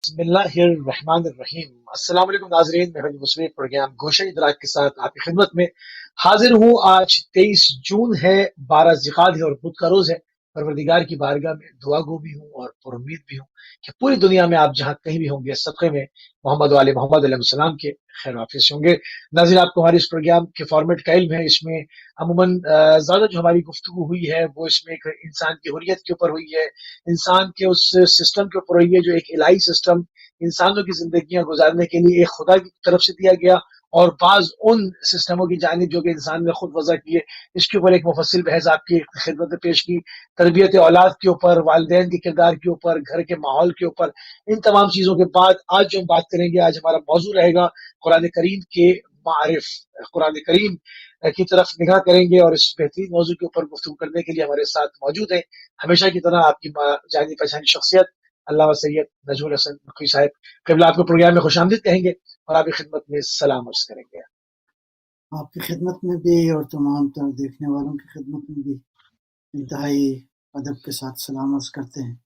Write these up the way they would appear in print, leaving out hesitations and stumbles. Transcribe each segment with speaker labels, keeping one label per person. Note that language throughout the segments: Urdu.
Speaker 1: بسم اللہ الرحمن الرحیم۔ السلام علیکم ناظرین، میں حبیب مسلم پروگرام گوشہ ادراک کے ساتھ آپ کی خدمت میں حاضر ہوں۔ آج 23 جون ہے، 12 ذیقعدہ ہے اور بدھ کا روز ہے۔ پروردگار کی بارگاہ میں دعا گو بھی ہوں اور پر امید بھی ہوں کہ پوری دنیا میں آپ جہاں کہیں بھی ہوں گے صدقے میں محمد و آل محمد علیہ السلام کے خیر وافیت سے ہوں گے۔ ناظرین، آپ کو ہمارے اس پروگرام کے فارمیٹ کا علم ہے۔ اس میں عموماً زیادہ جو ہماری گفتگو ہوئی ہے وہ اس میں ایک انسان کی حریت کے اوپر ہوئی ہے، انسان کے اس سسٹم کے اوپر ہوئی ہے جو ایک الہی سسٹم انسانوں کی زندگیاں گزارنے کے لیے ایک خدا کی طرف سے دیا گیا، اور بعض ان سسٹموں کی جانب جو کہ انسان نے خود وضع کیے، اس کے اوپر ایک مفصل بحث آپ کی خدمت میں پیش کی۔ تربیت اولاد کے اوپر، والدین کے کردار کے اوپر، گھر کے ماحول کے اوپر، ان تمام چیزوں کے بعد آج جو ہم بات کریں گے، آج ہمارا موضوع رہے گا قرآن کریم کے معارف۔ قرآن کریم کی طرف نگاہ کریں گے اور اس بہترین موضوع کے اوپر گفتگو کرنے کے لیے ہمارے ساتھ موجود ہیں ہمیشہ کی طرح آپ کی جانی پہچانی شخصیت علامہ سید نجمل حسن نقوی صاحب۔ قبلہ آپ کو پروگرام میں خوش آمدید کہیں گے اور آپ کی خدمت میں سلام عرض کریں گے۔
Speaker 2: آپ کی خدمت میں بھی اور تمام تر دیکھنے والوں کی خدمت میں بھی انتہائی ادب کے ساتھ سلام عرض کرتے ہیں،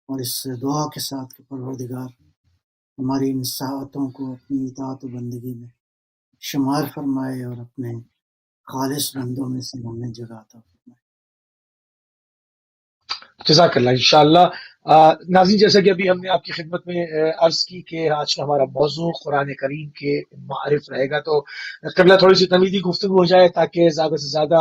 Speaker 2: اور اس دعا کے ساتھ کہ پروردگار ہماری ان ساعتوں کو اپنی اطاعت و بندگی میں شمار فرمائے اور اپنے خالص بندوں میں سے ہمیں جگہ عطا فرمائے۔
Speaker 1: جزاک اللہ۔ انشاءاللہ ناظرین، جیسا کہ ابھی ہم نے آپ کی خدمت میں عرض کی کہ آج کا ہمارا موضوع قرآن کریم کے معارف رہے گا، تو قبلہ تھوڑی سی تمیدی گفتگو ہو جائے تاکہ زیادہ سے زیادہ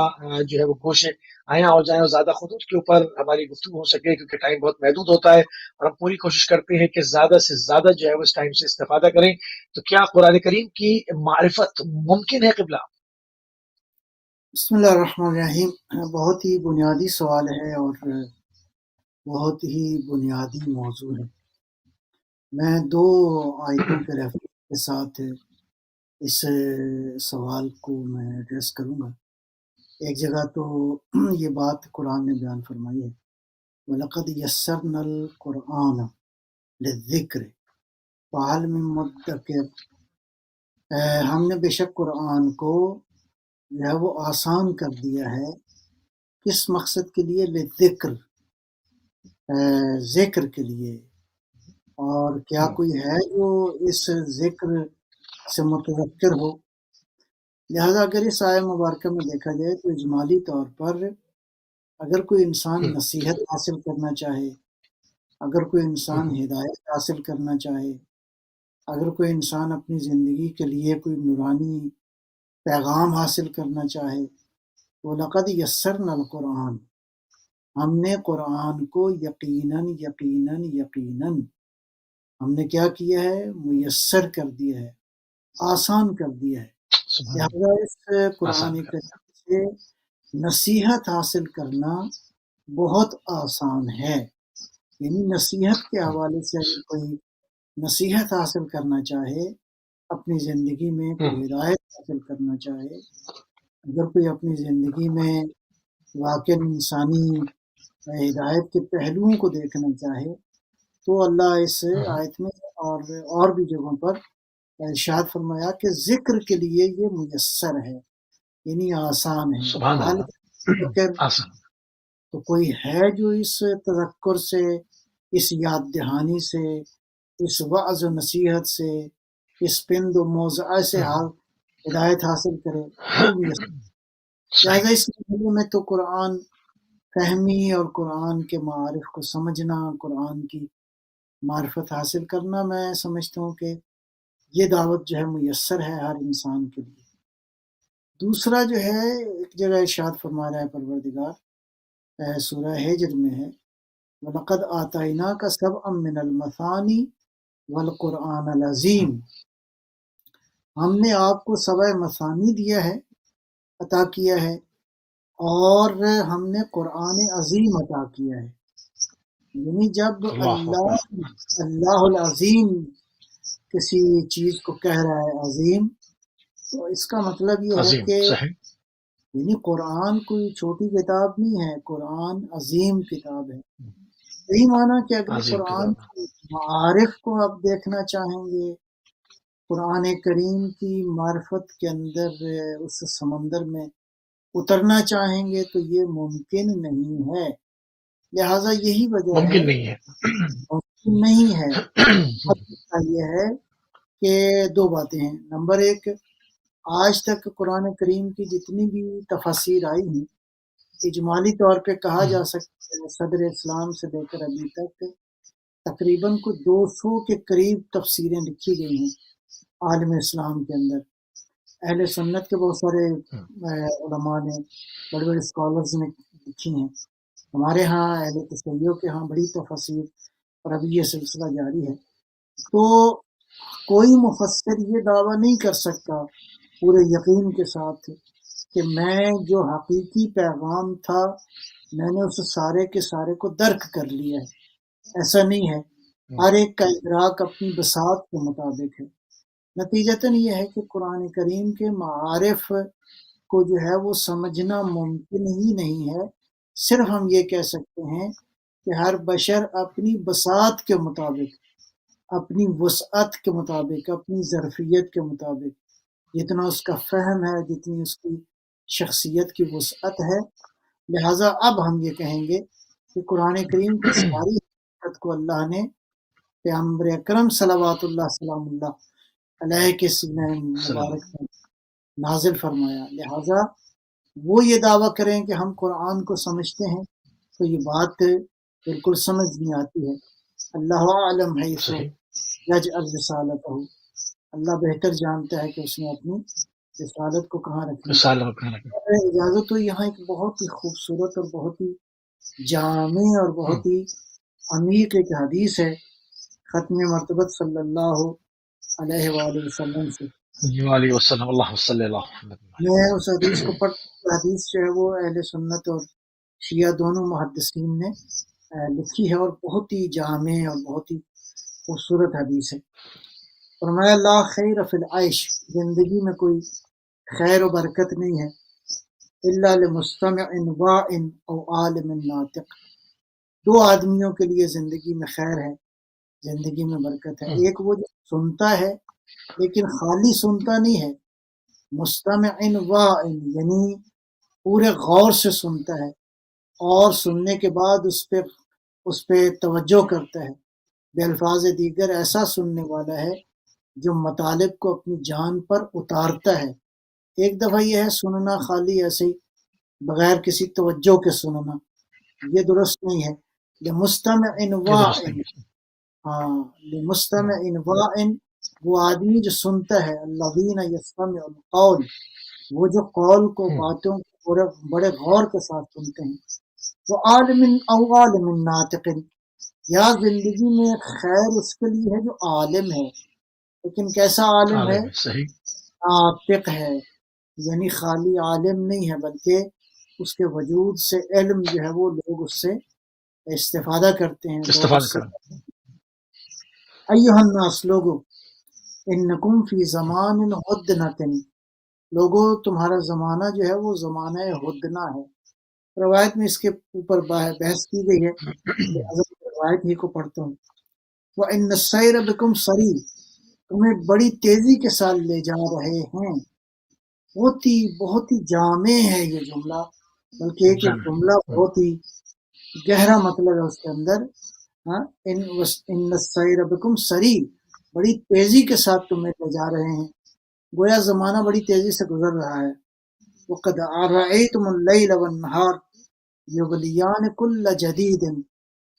Speaker 1: جو ہے وہ گوشے آیا ہو جائیں اور زیادہ خطوط کے اوپر ہماری گفتگو ہو سکے، کیونکہ ٹائم بہت محدود ہوتا ہے اور ہم پوری کوشش کرتے ہیں کہ زیادہ سے زیادہ جو ہے وہ اس ٹائم سے استفادہ کریں۔ تو کیا قرآن کریم کی معرفت ممکن ہے قبلہ؟
Speaker 2: بسم اللہ الرحمن الرحیم۔ بہت ہی بنیادی سوال ہے اور بہت ہی بنیادی موضوع ہے۔ میں دو آیتوں کے ریفرنس کے ساتھ اس سوال کو میں ایڈریس کروں گا۔ ایک جگہ تو یہ بات قرآن نے بیان فرمائی ہے، وَلَقَدْ يَسَّرْنَا الْقُرْآنَ لِلذِّكْرِ فَهَلْ مِن مُدَّكِرٍ۔ ہم نے بے شک قرآن کو جو ہے وہ آسان کر دیا ہے، کس مقصد کے لیے؟ للذکر، ذکر کے لیے۔ اور کیا کوئی ہے جو اس ذکر سے متذکر ہو؟ لہذا اگر اس آیہ مبارکہ میں دیکھا جائے تو اجمالی طور پر اگر کوئی انسان نصیحت حاصل کرنا چاہے، اگر کوئی انسان ہدایت حاصل کرنا چاہے، اگر کوئی انسان اپنی زندگی کے لیے کوئی نورانی پیغام حاصل کرنا چاہے تو لقد یسرنا القرآن، ہم نے قرآن کو یقیناً یقیناً یقیناً ہم نے کیا کیا ہے؟ میسر کر دیا ہے، آسان کر دیا ہے۔ لہذا اس قرآن کریم سے نصیحت حاصل کرنا بہت آسان ہے۔ یعنی نصیحت کے حوالے سے اگر کوئی نصیحت حاصل کرنا چاہے، اپنی زندگی میں کوئی ہدایت حاصل کرنا چاہے، اگر کوئی اپنی زندگی میں واقع انسانی ہدایت کے پہلوؤں کو دیکھنا چاہے تو اللہ اس آیت میں اور بھی جگہوں پر ارشاد فرمایا کہ ذکر کے لیے یہ میسر ہے، یعنی آسان ہے۔
Speaker 1: سبحان
Speaker 2: حل
Speaker 1: اللہ، آسان۔
Speaker 2: تو کوئی ہے جو اس تذکر سے، اس یاد دہانی سے، اس وعظ و نصیحت سے، اس پند و موضع سے ہدایت حاصل کرے؟ وہ میسر۔ لہٰذا اس مرحلے میں تو قرآن فہمی اور قرآن کے معارف کو سمجھنا، قرآن کی معرفت حاصل کرنا، میں سمجھتا ہوں کہ یہ دعوت جو ہے میسر ہے ہر انسان کے لیے۔ دوسرا جو ہے، ایک جگہ ارشاد فرما رہا ہے پروردگار، سورہ ہجر میں ہے، وَلَقَدْ آتَيْنَاكَ سَبْعًا مِّنَ الْمَثَانِي وَالْقُرْآنَ الْعَظِيمَ، ہم نے آپ کو سبع مثانی دیا ہے، عطا کیا ہے، اور ہم نے قرآن عظیم عطا کیا ہے۔ یعنی جب اللہ العظیم کسی چیز کو کہہ رہا ہے عظیم، تو اس کا مطلب یہ ہے کہ یعنی قرآن کوئی چھوٹی کتاب نہیں ہے، قرآن عظیم کتاب ہے۔ یہی معنی کہ اگر قرآن کے معارف کو آپ دیکھنا چاہیں گے، قرآن کریم کی معرفت کے اندر اس سمندر میں اترنا چاہیں گے تو یہ ممکن نہیں ہے۔ لہٰذا یہی وجہ
Speaker 1: ممکن نہیں ہے۔
Speaker 2: نہیں ہے۔ اب یہ ہے کہ دو باتیں ہیں۔ نمبر ایک، آج تک قرآن کریم کی جتنی بھی تفاسیر آئی ہیں، اجمالی طور پہ کہا جا سکتا ہے صدر اسلام سے لے کر ابھی تک تقریباً کو 200 کے قریب تفسیریں لکھی گئی ہیں عالم اسلام کے اندر۔ اہل سنت کے بہت سارے علماء نے، بڑے بڑے اسکالرز نے لکھی ہیں۔ ہمارے ہاں اہل تشیع کے ہاں بڑی تفاسیر، اور ابھی یہ سلسلہ جاری ہے۔ تو کوئی مفسر یہ دعویٰ نہیں کر سکتا پورے یقین کے ساتھ کہ میں جو حقیقی پیغام تھا میں نے اس سارے کے سارے کو درک کر لیا ہے۔ ایسا نہیں ہے، ہر ایک کا ادراک اپنی بساط کے مطابق ہے۔ نتیجتاً یہ ہے کہ قرآن کریم کے معارف کو جو ہے وہ سمجھنا ممکن ہی نہیں ہے۔ صرف ہم یہ کہہ سکتے ہیں کہ ہر بشر اپنی بساط کے مطابق، اپنی وسعت کے مطابق، اپنی ظرفیت کے مطابق، جتنا اس کا فہم ہے، جتنی اس کی شخصیت کی وسعت ہے، لہٰذا اب ہم یہ کہیں گے کہ قرآن کریم کی ساری حقیقت کو اللہ نے پیغمبر اکرم صلوات اللہ سلام اللہ علیہ کے سینہ مبارک میں نازل فرمایا۔ لہٰذا وہ یہ دعویٰ کریں کہ ہم قرآن کو سمجھتے ہیں تو یہ بات بالکل سمجھ نہیں آتی ہے۔ اللہ عالم حیث یجعل رسالتہ، اللہ بہتر جانتا ہے کہ اس نے اپنی رسالت کو کہاں رکھنا۔ اجازت تو یہاں ایک بہت ہی خوبصورت اور بہت ہی جامع اور بہت ہی عمیق ایک حدیث ہے ختم مرتبت صلی اللہ علیہ وآلہ وسلم سے۔ میں اس حدیث کو پڑھتا، حدیث جو ہے وہ اہل سنت اور شیعہ دونوں محدثین نے لکھی ہے اور بہت ہی جامع اور بہت ہی خوبصورت حدیث ہے۔ فرمایا لا خیر فی العیش، زندگی میں کوئی خیر و برکت نہیں ہے الا لمستمع واع او عالم ناطق، دو آدمیوں کے لیے زندگی میں خیر ہے، زندگی میں برکت ہے۔ ایک وہ جو سنتا ہے لیکن خالی سنتا نہیں ہے، مستمع واع یعنی پورے غور سے سنتا ہے اور سننے کے بعد اس پہ توجہ کرتا ہے۔ بے الفاظ دیگر ایسا سننے والا ہے جو مطالب کو اپنی جان پر اتارتا ہے۔ ایک دفعہ یہ ہے سننا خالی ایسے ہی بغیر کسی توجہ کے سننا، یہ درست نہیں ہے۔ لمستمع واع، ہاں لمستمع واع، وہ آدمی جو سنتا ہے، الذین یستمعون القول، وہ جو قول کو، باتوں کو بڑے غور کے ساتھ سنتے ہیں۔ وہ عالم او عالم ناطق، یا زندگی میں خیر اس کے لیے ہے جو عالم ہے، لیکن کیسا عالم ہے؟ ناطق ہے، یعنی خالی عالم نہیں ہے بلکہ اس کے وجود سے علم جو ہے وہ لوگ اس سے استفادہ کرتے ہیں۔ ایھا الناس، لوگو، انکم فی زمان ہدنۃ، لوگوں تمہارا زمانہ جو ہے وہ زمانہ ہدنہ ہے۔ روایت میں اس کے اوپر بحث کی گئی ہے، لہذا روایت ہی کو پڑھتا ہوں۔ وَإِنَّ السَّيْرَ بِكُمْ سَرِيعٌ، تمہیں بڑی تیزی کے ساتھ لے جا رہے ہیں۔ بہت ہی جامع ہے یہ جملہ، بلکہ ایک جملہ بہت ہی گہرا مطلب ہے اس کے اندر۔ ان السَّيْرَ بِكُمْ سَرِيعٌ، بڑی تیزی کے ساتھ تمہیں لے جا رہے ہیں، گویا زمانہ بڑی تیزی سے گزر رہا ہے۔ وَقَدْ رَأَيْتُمُ اللَّيْلَ وَالنَّهَارَ يُبْدِيَانِ كُلَّ جَدِيدٍ،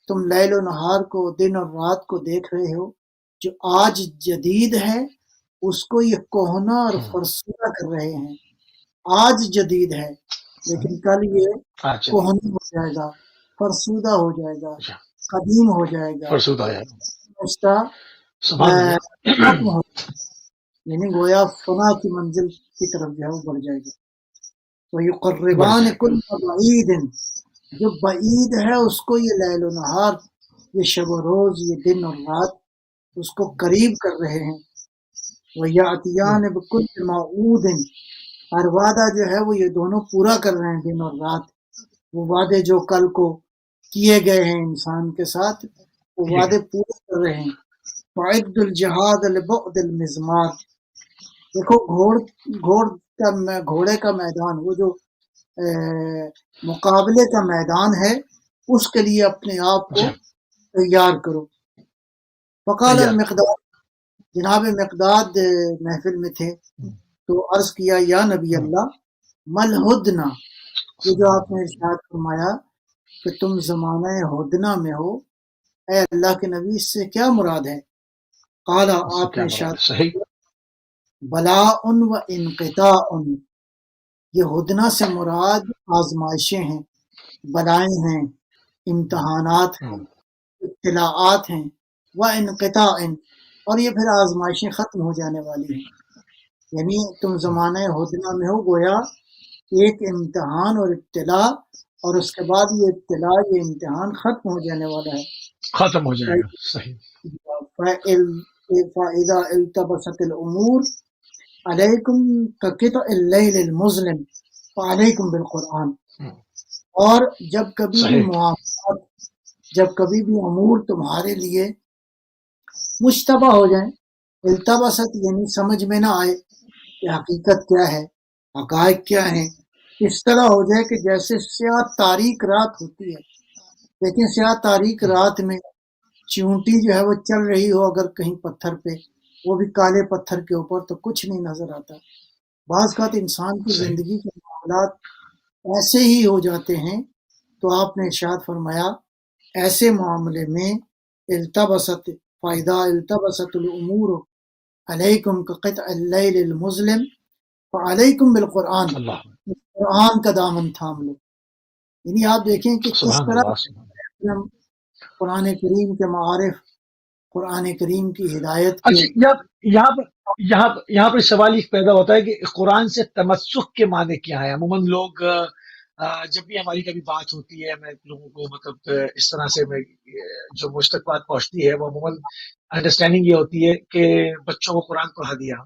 Speaker 2: تم لیل و نہار کو، دن اور رات کو دیکھ رہے ہو، جو آج جدید ہے اس کو یہ کہنا اور فرسودہ کر رہے ہیں۔ آج جدید ہے لیکن کل یہ کہنا ہو جائے گا، فرسودہ ہو جائے گا، قدیم ہو جائے گا، ختم ہو جائے گا، یعنی گویا فنا کی منزل کی طرف جو ہے وہ بڑھ جائے گا۔ وَيُقَرِّبَانِ كُلَّ بَعِيدٍ، جو بعید ہے اس کو یہ لیل و نہار، یہ شب و روز، یہ دن اور رات اس کو قریب کر رہے ہیں۔ وَيَأْتِيَانِ بِكُلِّ مَوْعُودٍ، ہر وعدہ جو ہے وہ یہ دونوں پورا کر رہے ہیں، دن اور رات، وہ وعدے جو کل کو کیے گئے ہیں انسان کے ساتھ، وہ وعدے پورے کر رہے ہیں۔ وَعِدُّ الْجِهَادَ لِبُعْدِ الْمِزْمَارِ، دیکھو گھوڑے کا میدان، وہ جو مقابلے کا میدان ہے، اس کے لیے اپنے آپ کو تیار کرو۔ فقال
Speaker 1: حیاک
Speaker 2: المقداد، جناب مقداد محفل میں تھے، تو عرض کیا یا نبی اللہ مل ہدنا، یہ جو آپ نے ارشاد فرمایا کہ تم زمانہ ہدنا میں ہو، اے اللہ کے نبی اس سے کیا مراد ہے؟ قال،
Speaker 1: اس سے
Speaker 2: آپ نے
Speaker 1: کیا مراد
Speaker 2: ارشاد
Speaker 1: ہے؟ صحیح.
Speaker 2: بلاء و انقطاع، یہ ہدنا سے مراد آزمائشیں ہیں، بلائیں ہیں، امتحانات ہیں، اطلاعات ہیں، و انقطاع، اور یہ پھر آزمائشیں ختم ہو جانے والی ہیں. یعنی تم زمانہ ہدنا میں ہو، گویا ایک امتحان اور اطلاع، اور اس کے بعد یہ اطلاع یہ امتحان ختم ہو جانے والا ہے.
Speaker 1: ختم ہو جائے گا. صحیح.
Speaker 2: فَإِذَا الْتَبَسَتِ الْأُمُورُ عَلَيْكُمْ كَقِطْعِ اللَّيْلِ الْمُظْلِمِ فَعَلَيْكُمْ بِالْقُرْآنِ، اور جب کبھی بھی
Speaker 1: صحیح.
Speaker 2: معاملات، جب کبھی بھی امور تمہارے لیے مشتبہ ہو جائیں، التبست یعنی سمجھ میں نہ آئے کہ حقیقت کیا ہے، حقائق کیا ہیں، اس طرح ہو جائے کہ جیسے سیاہ تاریک رات ہوتی ہے. لیکن سیاہ تاریک رات میں چیونٹی جو ہے وہ چل رہی ہو اگر کہیں پتھر پہ، وہ بھی کالے پتھر کے اوپر، تو کچھ نہیں نظر آتا. بعض اوقات انسان کی
Speaker 1: صحیح.
Speaker 2: زندگی کے معاملات ایسے ہی ہو جاتے ہیں. تو آپ نے ارشاد فرمایا ایسے معاملے میں التبست، فائدہ التبست الامور علیکم کقطع اللیل المظلم فعلیکم بالقرآن،
Speaker 1: اللہ.
Speaker 2: قرآن کا دامن تھام لو. یعنی آپ دیکھیں کہ کس
Speaker 1: سبحان
Speaker 2: طرح
Speaker 1: اللہ. سبحان.
Speaker 2: ہم قرآن کریم کے معارف، قرآن کریم کی ہدایت کے.
Speaker 1: اچھا، یہاں پر سوال ایک پیدا ہوتا ہے کہ قرآن سے تمسک کے معنی کیا ہے. عموماً لوگ جب بھی ہماری کبھی بات ہوتی ہے، میں لوگوں کو مطلب اس طرح سے میں جو مجھ تک بات پہنچتی ہے وہ عموماً انڈرسٹینڈنگ یہ ہوتی ہے کہ بچوں کو قرآن پڑھا دیا،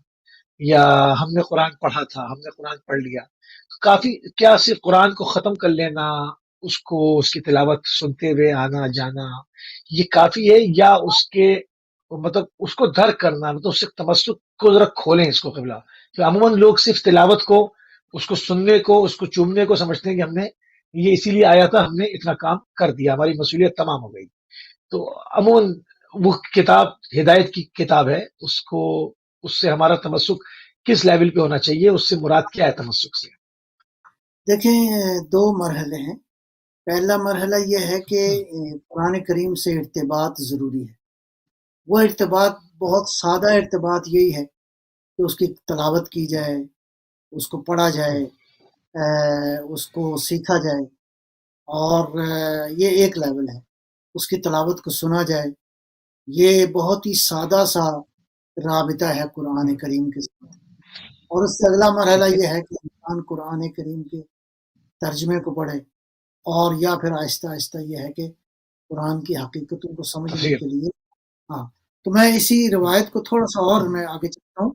Speaker 1: یا ہم نے قرآن پڑھا تھا، ہم نے قرآن پڑھ لیا. کافی کیا صرف قرآن کو ختم کر لینا، اس کی تلاوت سنتے ہوئے آنا جانا، یہ کافی ہے، یا اس کے مطلب اس کو درک کرنا، مطلب اس سے تمسک کو ذرا کھولیں اس کو قبلہ. تو عموماً لوگ صرف تلاوت کو، اس کو سننے کو، اس کو چومنے کو سمجھتے ہیں کہ ہم نے یہ اسی لیے آیا تھا، ہم نے اتنا کام کر دیا، ہماری مسئولیت تمام ہو گئی. تو عموماً وہ کتاب ہدایت کی کتاب ہے، اس سے ہمارا تمسک کس لیول پہ ہونا چاہیے، اس سے مراد کیا ہے تمسک سے؟
Speaker 2: دیکھیں دو مرحلے ہیں. پہلا مرحلہ یہ ہے کہ قرآن کریم سے ارتباط ضروری ہے. وہ ارتباط بہت سادہ ارتباط یہی ہے کہ اس کی تلاوت کی جائے، اس کو پڑھا جائے، اس کو سیکھا جائے، اور یہ ایک لیول ہے. اس کی تلاوت کو سنا جائے، یہ بہت ہی سادہ سا رابطہ ہے قرآن کریم کے ساتھ. اور اس سے اگلا مرحلہ یہ ہے کہ انسان قرآن کریم کے ترجمے کو پڑھے، اور یا پھر آہستہ آہستہ یہ ہے کہ قرآن کی حقیقتوں کو سمجھنے
Speaker 1: تفسیر.
Speaker 2: کے لیے. ہاں، تو میں اسی روایت کو تھوڑا سا اور میں آگے چلتا ہوں.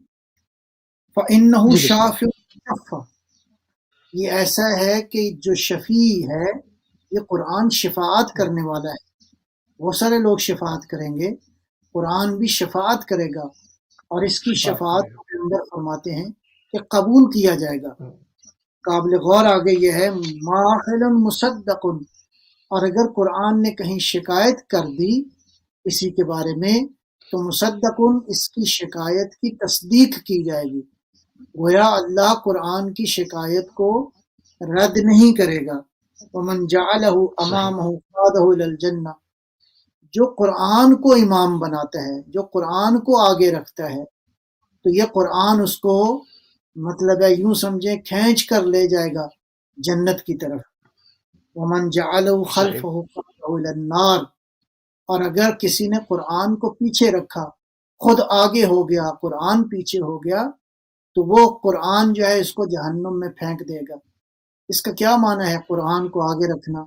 Speaker 2: فَإِنَّهُ
Speaker 1: جی بسم اللہ.
Speaker 2: شَافِعٌ شَفَّ، یہ ایسا ہے کہ جو شفیع ہے، یہ قرآن شفاعت کرنے والا ہے. بہت سارے لوگ شفاعت کریں گے، قرآن بھی شفاعت کرے گا، اور اس کی
Speaker 1: شفاعت
Speaker 2: شفاعت
Speaker 1: کرے گا.
Speaker 2: کے اندر فرماتے ہیں کہ قبول کیا جائے گا. قابل غور آگے یہ ہے ماحل مصدق، اور اگر قرآن نے کہیں شکایت کر دی کسی کے بارے میں تو مصدق، اس کی شکایت کی تصدیق کی جائے گی. گویا اللہ قرآن کی شکایت کو رد نہیں کرے گا. ومن جعلہ
Speaker 1: صحیح.
Speaker 2: امامہ قادہ الی الجنہ، جو قرآن کو امام بناتا ہے، جو قرآن کو آگے رکھتا ہے، تو یہ قرآن اس کو مطلب ہے یوں سمجھیں کھینچ کر لے جائے گا جنت کی طرف. ومن جعلہ
Speaker 1: صحیح.
Speaker 2: خلفہ قادہ الی النار، اور اگر کسی نے قرآن کو پیچھے رکھا، خود آگے ہو گیا، قرآن پیچھے ہو گیا، تو وہ قرآن جو ہے اس کو جہنم میں پھینک دے گا. اس کا کیا معنی ہے قرآن کو آگے رکھنا،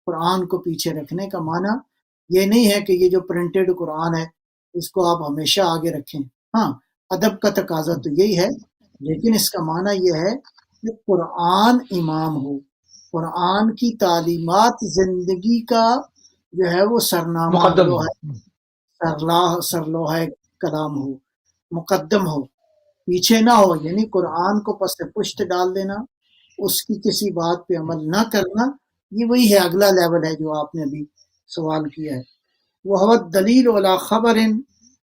Speaker 2: قرآن کو پیچھے رکھنے کا معنی یہ نہیں ہے کہ یہ جو پرنٹڈ قرآن ہے اس کو آپ ہمیشہ آگے رکھیں. ہاں، ادب کا تقاضا تو یہی ہے، لیکن اس کا معنی یہ ہے کہ قرآن امام ہو، قرآن کی تعلیمات زندگی کا جو ہے وہ سرنامہ
Speaker 1: مقدم ہو.
Speaker 2: لوحہ سرلوحہ کلام ہو، مقدم ہو، پیچھے نہ ہو. یعنی قرآن کو پس پشت ڈال دینا، اس کی کسی بات پہ عمل نہ کرنا، یہ وہی ہے، اگلا لیول ہے جو آپ نے ابھی سوال کیا ہے. وہ دلیل علی خبر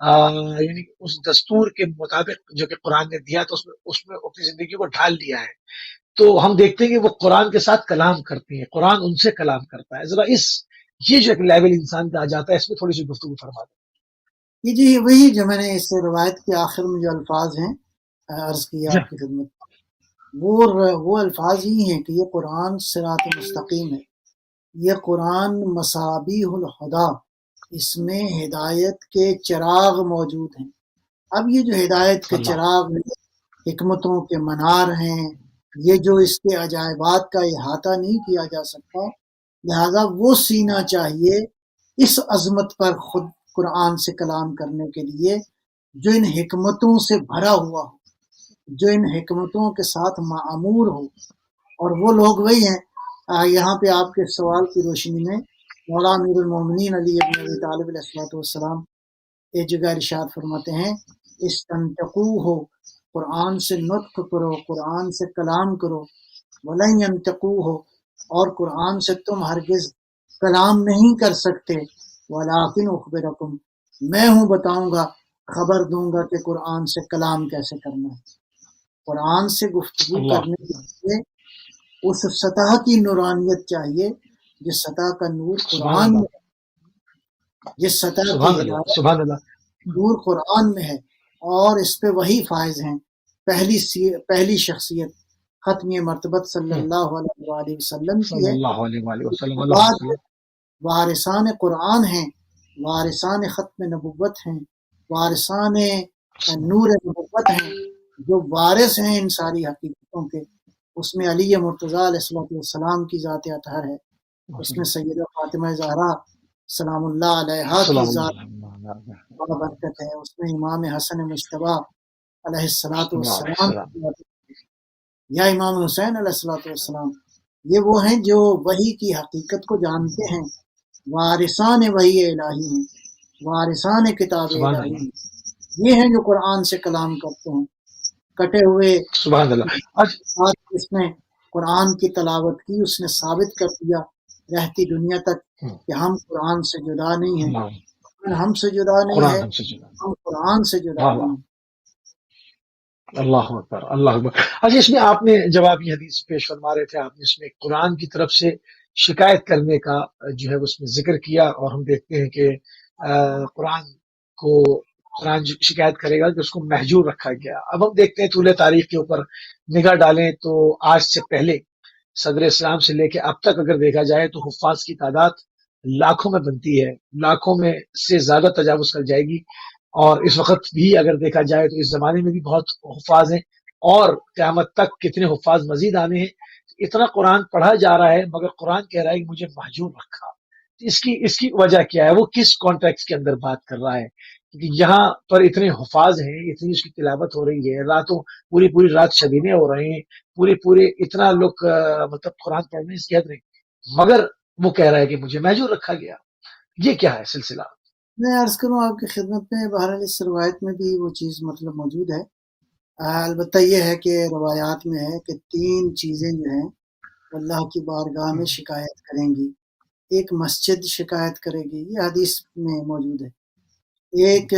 Speaker 1: یعنی اس دستور کے مطابق جو کہ قرآن نے دیا تو اس میں اپنی زندگی کو ڈھال لیا ہے. تو ہم دیکھتے ہیں کہ وہ قرآن کے ساتھ کلام کرتی ہیں، قرآن ان سے کلام کرتا ہے. ذرا یہ جو ایک لیول انسان کا آ جاتا ہے، اس میں تھوڑی سی گفتگو فرما دیں.
Speaker 2: جی وہی جو میں نے اس روایت کے آخر میں جو الفاظ ہیں عرض کیا
Speaker 1: جی
Speaker 2: آپ کی خدمت، وہ الفاظ ہی ہیں کہ یہ قرآن صراط مستقیم ہے، یہ قرآن مصابیح الہدیٰ، اس میں ہدایت کے چراغ موجود ہیں. اب یہ جو ہدایت کے
Speaker 1: اللہ
Speaker 2: چراغ حکمتوں کے منار ہیں، یہ جو اس کے عجائبات کا احاطہ نہیں کیا جا سکتا، لہذا وہ سینا چاہیے اس عظمت پر خود قرآن سے کلام کرنے کے لیے جو ان حکمتوں سے بھرا ہوا ہو، جو ان حکمتوں کے ساتھ معمور ہو. اور وہ لوگ وہی ہیں. یہاں پہ آپ کے سوال کی روشنی میں مولانا امیر المومنین علی ابن ابی طالب علیہ الصلوۃ والسلام ایک جگہ ارشاد فرماتے ہیں، استنطقوہ، قرآن سے نطق کرو، قرآن سے کلام کرو، ولن ینطقوہ، اور قرآن سے تم ہرگز کلام نہیں کر سکتے، ولکن اخبرکم، میں ہوں بتاؤں گا، خبر دوں گا کہ قرآن سے کلام کیسے کرنا ہے. قرآن سے گفتگو
Speaker 1: اللہ
Speaker 2: کرنے کے لیے اس سطح کی نورانیت چاہیے جس سطح کا نور
Speaker 1: سبحان
Speaker 2: قرآن
Speaker 1: اللہ
Speaker 2: میں ہے، جس سطح کی
Speaker 1: سبحان اللہ
Speaker 2: ہدایت
Speaker 1: سبحان اللہ.
Speaker 2: نور قرآن میں ہے. اور اس پہ وہی فائز ہیں. پہلی شخصیت ختمی مرتبت صلی اللہ علیہ وآلہ وسلم کی
Speaker 1: صلی
Speaker 2: ہے.
Speaker 1: اللہ علیہ وآلہ وسلم. اللہ
Speaker 2: بعد
Speaker 1: وسلم.
Speaker 2: وارثان قرآن ہیں، وارثان ختم نبوت ہیں، وارثان نور نبوت ہیں، جو وارث ہیں ان ساری حقیقتوں کے. اس میں علی مرتضیٰ علیہ السلام کی ذات اطہر ہے، اس میں سیدہ فاطمہ زہرا سلام اللہ علیہا کی
Speaker 1: سلام
Speaker 2: ذات
Speaker 1: اللہ
Speaker 2: برکت ہے، اس میں امام حسن مجتبیٰ علیہ
Speaker 1: علیہ
Speaker 2: السلام
Speaker 1: السلام.
Speaker 2: یا امام حسین علیہ السلام. یہ وہ ہیں جو وحی کی حقیقت کو جانتے ہیں، وارثان وحی الہی ہیں، وارثان کتاب
Speaker 1: سبحان
Speaker 2: الہی
Speaker 1: اللہ
Speaker 2: ہیں. یہ ہیں جو قرآن سے کلام کرتے ہیں. کٹے ہوئے
Speaker 1: سبحان اللہ. آج
Speaker 2: اس نے قرآن کی تلاوت کی، اس نے ثابت کر دیا رہتی دنیا تک کہ ہم قرآن سے جدا نہیں ہیں، ہم سے جدا نہیں
Speaker 1: قرآن
Speaker 2: ہے،
Speaker 1: ہم سے جدا.
Speaker 2: ہم قرآن سے جدا
Speaker 1: واہ
Speaker 2: نہیں
Speaker 1: واہ.
Speaker 2: ہیں.
Speaker 1: اللہ اکبر اللہ اکبر. اچھا، اس میں آپ نے جوابی حدیث پیش فرما رہے تھے، آپ نے اس میں قرآن کی طرف سے شکایت کرنے کا جو ہے اس میں ذکر کیا، اور ہم دیکھتے ہیں کہ قرآن کو قرآن شکایت کرے گا کہ اس کو محجور رکھا گیا. اب ہم دیکھتے ہیں طول تاریخ کے اوپر نگاہ ڈالیں تو آج سے پہلے صدر اسلام سے لے کے اب تک اگر دیکھا جائے تو حفاظ کی تعداد لاکھوں میں بنتی ہے، لاکھوں میں سے زیادہ تجاوز کر جائے گی. اور اس وقت بھی اگر دیکھا جائے تو اس زمانے میں بھی بہت حفاظ ہیں، اور قیامت تک کتنے حفاظ مزید آنے ہیں. اتنا قرآن پڑھا جا رہا ہے مگر قرآن کہہ رہا ہے کہ مجھے محجور رکھا. اس کی وجہ کیا ہے؟ وہ کس کانٹیکس کے اندر بات کر رہا ہے؟ کیونکہ یہاں پر اتنے حفاظ ہیں، اتنی اس کی تلاوت ہو رہی ہے، راتوں پوری رات شبینے ہو رہے ہیں، پورے اتنا لوگ مطلب قرآن پڑھنے اس کی حد نہیں، مگر وہ کہہ رہا ہے کہ مجھے محجور رکھا گیا. یہ کیا ہے سلسلہ؟
Speaker 2: میں عرض کروں آپ کی خدمت میں، بہرحال اس روایت میں بھی وہ چیز مطلب موجود ہے. البتہ یہ ہے کہ روایات میں ہے کہ 3 چیزیں جو ہیں اللہ کی بارگاہ میں شکایت کریں گی. ایک مسجد شکایت کرے گی، یہ حدیث میں موجود ہے. ایک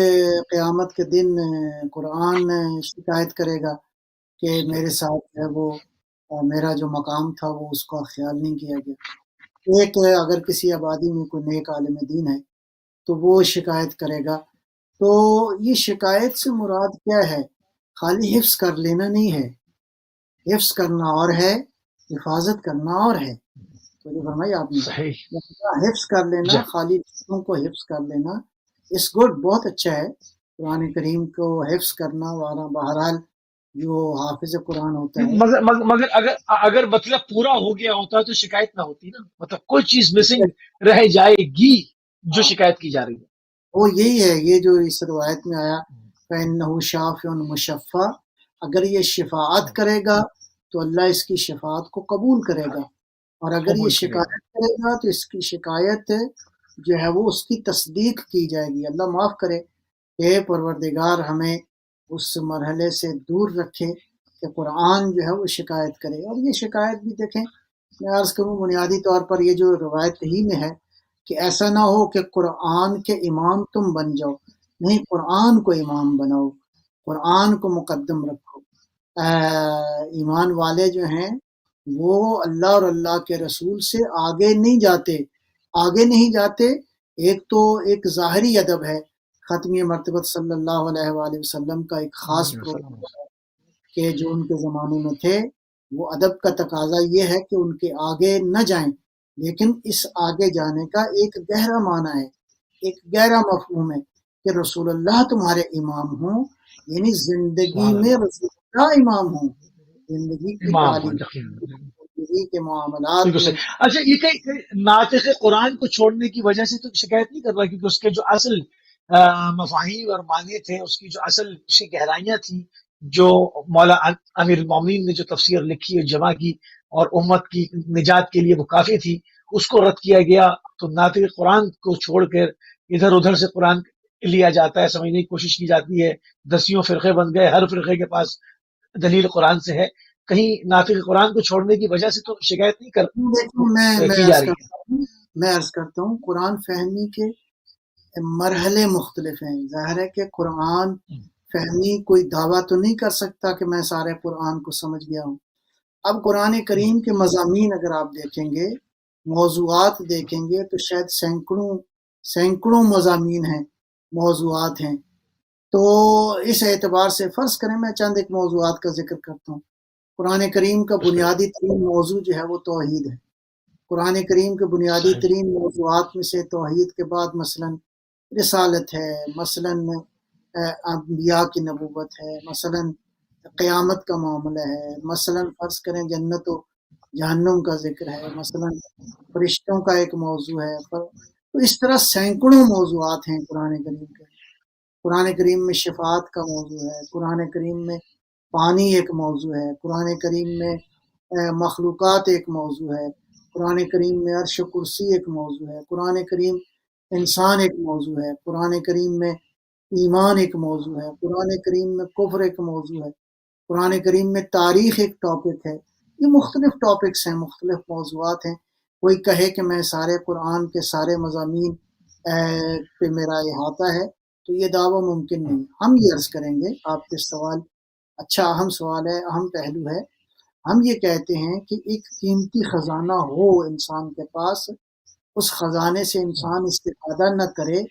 Speaker 2: قیامت کے دن قرآن شکایت کرے گا کہ میرے ساتھ ہے وہ میرا جو مقام تھا وہ اس کا خیال نہیں کیا گیا. ایک اگر کسی آبادی میں کوئی نیک عالم دین ہے تو وہ شکایت کرے گا. تو یہ شکایت سے مراد کیا ہے؟ خالی حفظ کر لینا نہیں ہے، حفظ کرنا اور ہے، حفاظت کرنا اور ہے. تو جو فرمایا آپ نے
Speaker 1: صحیح.
Speaker 2: حفظ کر لینا،
Speaker 1: جی
Speaker 2: خالی چیزوں کو حفظ کر لینا اس گڈ، بہت اچھا ہے. قرآن کریم کو حفظ کرنا، بہرحال جو حافظ قرآن ہوتا ہے
Speaker 1: مگر اگر مطلب پورا ہو گیا ہوتا تو شکایت نہ ہوتی نا، مطلب کوئی چیز مسنگ رہ جائے گی جو شکایت کی جا رہی ہے.
Speaker 2: وہ یہی ہے، یہ جو اس روایت میں آیا فَإِنَّهُ شَافِعٌ مُشَفَّعٌ، اگر یہ شفاعت کرے گا تو اللہ اس کی شفاعت کو قبول کرے گا، اور اگر یہ
Speaker 1: قبول کرے گا.
Speaker 2: شکایت کرے گا تو اس کی شکایت جو ہے وہ اس کی تصدیق کی جائے گی. اللہ معاف کرے کہ پروردگار ہمیں اس مرحلے سے دور رکھے کہ قرآن جو ہے وہ شکایت کرے. اور یہ شکایت بھی دیکھیں، میں عرض کروں بنیادی طور پر یہ جو روایت ہی میں ہے کہ ایسا نہ ہو کہ قرآن کے امام تم بن جاؤ. نہیں، قرآن کو امام بناؤ، قرآن کو مقدم رکھو۔ ایمان والے جو ہیں وہ اللہ اور اللہ کے رسول سے آگے نہیں جاتے، آگے نہیں جاتے۔ ایک تو ایک ظاہری ادب ہے، ختمی مرتبہ صلی اللہ علیہ وآلہ وسلم کا ایک خاص پروگرام ہے کہ جو ان کے زمانے میں تھے، وہ ادب کا تقاضا یہ ہے کہ ان کے آگے نہ جائیں، لیکن اس آگے جانے کا ایک گہرا معنی ہے، ایک گہرا مفہوم ہے کہ رسول اللہ تمہارے امام ہوں، یعنی زندگی
Speaker 1: سبحان
Speaker 2: میں
Speaker 1: اللہ،
Speaker 2: رسول اللہ امام ہوں، زندگی کی
Speaker 1: امام ہو
Speaker 2: تعلیم،
Speaker 1: یقین،
Speaker 2: زندگی کے معاملات
Speaker 1: بالکل
Speaker 2: میں۔
Speaker 1: صحیح۔ اچھا یہ کہیں ناطق قرآن کو چھوڑنے کی وجہ سے تو شکایت نہیں کر رہا، کیونکہ اس کے جو اصل مفاہیم اور معنی تھے، اس کی جو اصل اس کی گہرائیاں تھیں، جو مولا امیر المومنین نے جو تفسیر لکھی اور جمع کی اور امت کی نجات کے لیے وہ کافی تھی، اس کو رد کیا گیا۔ تو ناطق قرآن کو چھوڑ کر ادھر ادھر سے قرآن لیا جاتا ہے، سمجھنے کی کوشش کی جاتی ہے، دسیوں فرقے بن گئے، ہر فرقے کے پاس دلیل قرآن سے ہے۔ کہیں ناطق قرآن کو چھوڑنے کی وجہ سے تو شکایت نہیں
Speaker 2: دیکھیں، میں
Speaker 1: کی جا
Speaker 2: عرض
Speaker 1: رہی ہے۔
Speaker 2: کرتا ہوں، قرآن فہمی کے مرحلے مختلف ہیں۔ ظاہر ہے کہ قرآن فہمی کوئی دعویٰ تو نہیں کر سکتا کہ میں سارے قرآن کو سمجھ گیا ہوں۔ اب قرآن کریم کے مضامین اگر آپ دیکھیں گے، موضوعات دیکھیں گے، تو شاید سینکڑوں مضامین ہیں، موضوعات ہیں۔ تو اس اعتبار سے فرض کریں میں چند ایک موضوعات کا ذکر کرتا ہوں۔ قرآن کریم کا بنیادی ترین موضوع جو ہے وہ توحید ہے۔ قرآن کریم کے بنیادی
Speaker 1: صحیح،
Speaker 2: ترین موضوعات میں سے توحید کے بعد مثلاً رسالت ہے، مثلاً انبیاء کی نبوت ہے، مثلاً قیامت کا معاملہ ہے، مثلاً فرض کریں جنت و جہنم کا ذکر ہے، مثلاً فرشتوں کا ایک موضوع ہے۔ تو اس طرح سینکڑوں موضوعات ہیں قرآن کریم کے۔ قرآن کریم میں شفاعت کا موضوع ہے، قرآن کریم میں پانی ایک موضوع ہے، قرآن کریم میں مخلوقات ایک موضوع ہے، قرآن کریم میں عرش و کرسی ایک موضوع ہے، قرآن کریم انسان ایک موضوع ہے، قرآن کریم میں ایمان ایک موضوع ہے، قرآن کریم میں کفر ایک موضوع ہے، قرآن کریم میں تاریخ ایک ٹاپک ہے۔ یہ مختلف ٹاپکس ہیں، مختلف موضوعات ہیں۔ کوئی کہے کہ میں سارے قرآن کے سارے مضامین پہ میرا احاطہ ہے، تو یہ دعویٰ ممکن نہیں۔ ہم یہ عرض کریں گے، آپ کے سوال اچھا اہم سوال ہے، اہم پہلو ہے۔ ہم یہ کہتے ہیں کہ ایک قیمتی خزانہ ہو انسان کے پاس، اس خزانے سے انسان استفادہ نہ کرے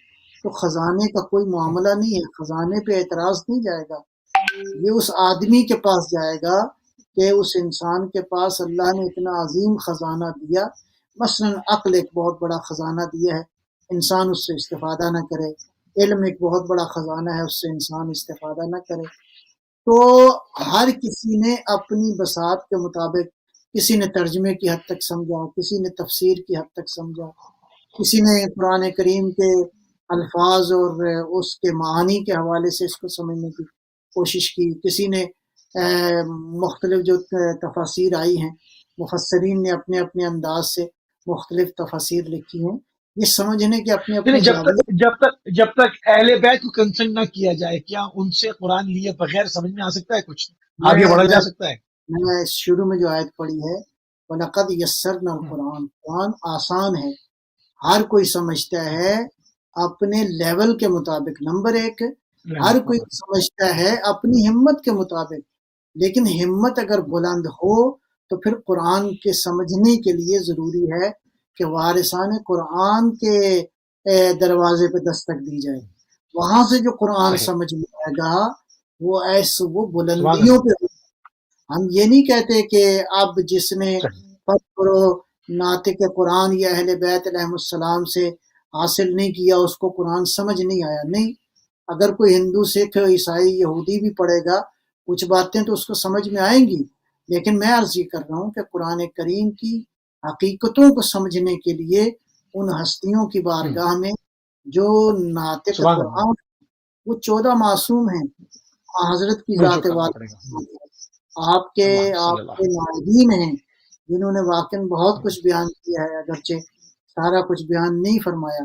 Speaker 2: تو خزانے کا کوئی معاملہ نہیں ہے، خزانے پہ اعتراض نہیں جائے گا۔ یہ اس آدمی کے پاس جائے گا کہ اس انسان کے پاس اللہ نے اتنا عظیم خزانہ دیا، مثلاً عقل ایک بہت بڑا خزانہ دیا ہے، انسان اس سے استفادہ نہ کرے، علم ایک بہت بڑا خزانہ ہے، اس سے انسان استفادہ نہ کرے۔ تو ہر کسی نے اپنی بساط کے مطابق، کسی نے ترجمے کی حد تک سمجھا، کسی نے تفسیر کی حد تک سمجھا، کسی نے قرآن کریم کے الفاظ اور اس کے معانی کے حوالے سے اس کو سمجھنے کی کوشش کی، کسی نے مختلف جو تفاسیر آئی ہیں، مفسرین نے اپنے اپنے انداز سے مختلف تفاسیر لکھی ہیں، یہ سمجھنے کے اپنے
Speaker 1: یعنی
Speaker 2: اپنے زاویے۔
Speaker 1: جب تک اہل بیت کو کنسرن نہ کیا جائے، کیا ان سے قرآن لیے بغیر سمجھ میں آ سکتا ہے کچھ؟ آگے
Speaker 2: میں
Speaker 1: بڑھا
Speaker 2: میں
Speaker 1: جا سکتا ہے؟
Speaker 2: میں شروع میں جو آیت پڑھی ہے، وَلَقَدْ يَسَّرْنَا الْقُرْآنَ، قرآن آسان ہے، ہر کوئی سمجھتا ہے اپنے لیول کے مطابق۔ نمبر ایک، ہر کوئی سمجھتا ہے اپنی ہمت کے مطابق، لیکن ہمت اگر بلند ہو تو پھر قرآن کے سمجھنے کے لیے ضروری ہے کہ وارثان قرآن کے دروازے پہ دستک دی جائے، وہاں سے جو قرآن
Speaker 1: صحیح،
Speaker 2: سمجھ میں آئے گا وہ
Speaker 1: سبحان
Speaker 2: بلندیوں
Speaker 1: اللہ،
Speaker 2: پہ۔ ہم یہ نہیں کہتے کہ اب جس نے
Speaker 1: صحیح،
Speaker 2: فقر و ناطق قرآن یا اہل بیت علیہ السلام سے حاصل نہیں کیا اس کو قرآن سمجھ نہیں آیا، نہیں۔ اگر کوئی ہندو، سکھ، عیسائی، یہودی بھی پڑھے گا، کچھ باتیں تو اس کو سمجھ میں آئیں گی، لیکن میں عرض یہ کر رہا ہوں کہ قرآن کریم کی حقیقتوں کو سمجھنے کے لیے ان ہستیوں کی بارگاہ میں جو ناطق
Speaker 1: سبحان اللہ،
Speaker 2: قرآن، وہ 14 معصوم ہیں، حضرت کی
Speaker 1: رجوع
Speaker 2: ذات
Speaker 1: کرنا
Speaker 2: وال
Speaker 1: پڑے گا۔
Speaker 2: آپ کے
Speaker 1: صلی
Speaker 2: آپ
Speaker 1: اللہ
Speaker 2: کے نائبین ہیں جنہوں نے واقعاً بہت کچھ بیان کیا ہے، اگرچہ سارا کچھ بیان نہیں فرمایا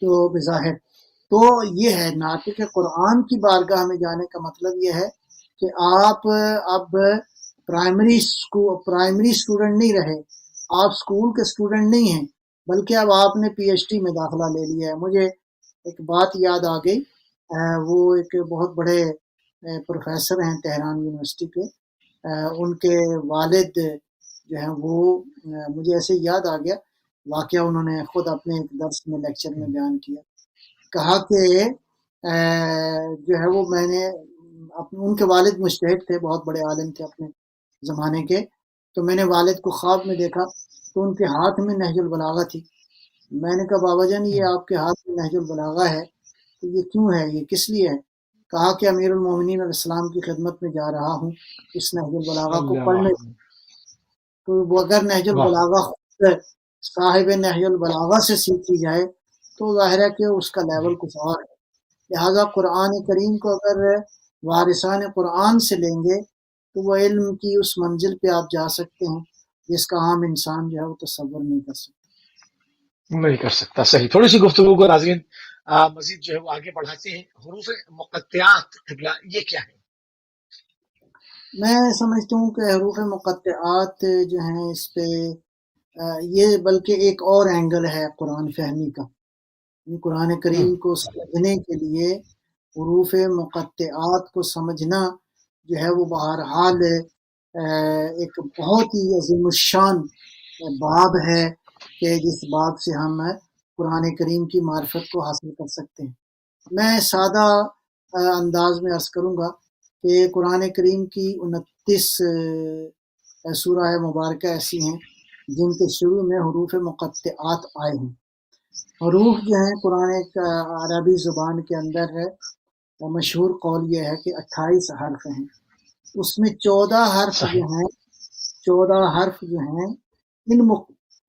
Speaker 2: تو بظاہر۔ تو یہ ہے ناطق قرآن کی بارگاہ میں جانے کا مطلب یہ ہے کہ آپ اب پرائمری اسٹوڈنٹ نہیں رہے، آپ اسکول کے اسٹوڈنٹ نہیں ہیں، بلکہ اب آپ نے پی ایچ ڈی میں داخلہ لے لیا ہے۔ مجھے ایک بات یاد آ گئی، وہ ایک بہت بڑے پروفیسر ہیں تہران یونیورسٹی کے. ان کے والد جو ہیں وہ مجھے ایسے یاد آ گیا واقعہ، انہوں نے خود اپنے ایک درس میں لیکچر میں بیان کیا. کہا کہ جو ہے وہ میں نے ان کے والد مجتہد تھے، بہت بڑے عالم تھے اپنے زمانے کے. تو میں نے والد کو خواب میں دیکھا تو ان کے ہاتھ میں نہج البلاغہ تھی. میں نے کہا بابا جان یہ آپ کے ہاتھ میں نہج البلاغہ ہے تو یہ کیوں ہے، یہ کس لیے ہے؟ کہا کہ امیر المومنین علیہ السلام کی خدمت میں جا رہا ہوں اس نہج البلاغہ کو پڑھنے. تو وہ اگر نہج البلاغہ خود صاحب نہج البلاغہ سے سیکھی جائے تو ظاہر ہے کہ اس کا لیول کچھ اور ہے. لہٰذا قرآن کریم کو اگر وارثان قرآن سے لیں گے تو وہ علم کی اس منزل پہ آپ جا سکتے ہیں جس کا عام انسان جو ہے وہ تصور نہیں کر سکتا.
Speaker 1: نہیں کر سکتا. صحیح. تھوڑی سی گفتگو کو ناظرین مزید جو ہے وہ آگے بڑھاتے ہیں. حروف مقطعات قبلہ یہ کیا ہے؟
Speaker 2: میں سمجھتا ہوں کہ حروف مقطعات جو ہیں اس پہ یہ بلکہ ایک اور اینگل ہے قرآن فہمی کا. قرآن کریم کو سمجھنے کے لیے حروف مقطعات کو سمجھنا جو ہے وہ بہرحال ایک بہت ہی عظیم الشان باب ہے کہ جس باب سے ہم قرآن کریم کی معرفت کو حاصل کر سکتے ہیں. میں سادہ انداز میں عرض کروں گا کہ قرآن کریم کی 29 سورہ مبارکہ ایسی ہیں جن کے شروع میں حروف مقطعات آئے ہیں. حروف جو ہیں قرآن عربی زبان کے اندر ہے، مشہور قول یہ ہے کہ 28 حرف ہیں. اس میں 14 حرف جو ہیں 14 حرف جو ہیں ان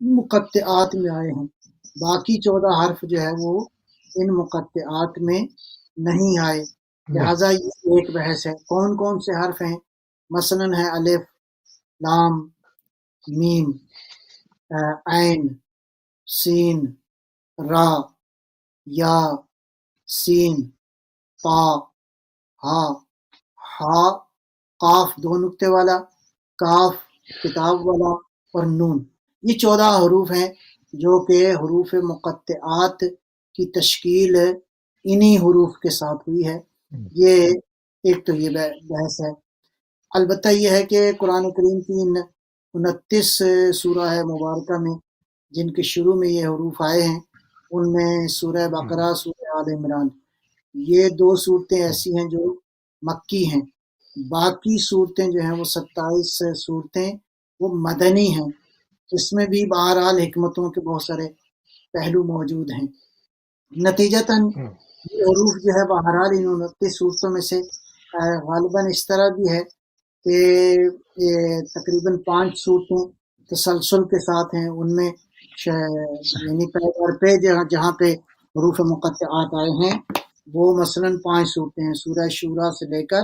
Speaker 2: مقطعات میں آئے ہیں. باقی 14 حرف جو ہے وہ ان مقطعات میں نہیں آئے. لہٰذا یہ ایک بحث ہے کون کون سے حرف ہیں. مثلاً ہے الف، لام، میم، عین، سین، را، یا، سین، طا، ہا، ہا، قاف دو نقطے والا، کاف کتاب والا، اور نون. یہ 14 حروف ہیں جو کہ حروف مقطعات کی تشکیل انہی حروف کے ساتھ ہوئی ہے. یہ ایک تو یہ بحث ہے. البتہ یہ ہے کہ قرآن کریم کی 29 سورہ مبارکہ میں جن کے شروع میں یہ حروف آئے ہیں ان میں سورہ بقرہ، سورہ آل عمران، یہ 2 صورتیں ایسی ہیں جو مکی ہیں. باقی صورتیں جو ہیں وہ 27 صورتیں وہ مدنی ہیں. اس میں بھی بہرحال حکمتوں کے بہت سارے پہلو موجود ہیں. نتیجتاً یہ حروف جو ہے بہرحال ان 29 صورتوں میں سے غالباً اس طرح بھی ہے کہ تقریباً 5 صورتیں تسلسل کے ساتھ ہیں. ان میں یعنی پہ جہاں پہ حروف مقطعات آئے ہیں وہ مثلاً 5 صورتیں ہیں، سورہ شورا سے لے کر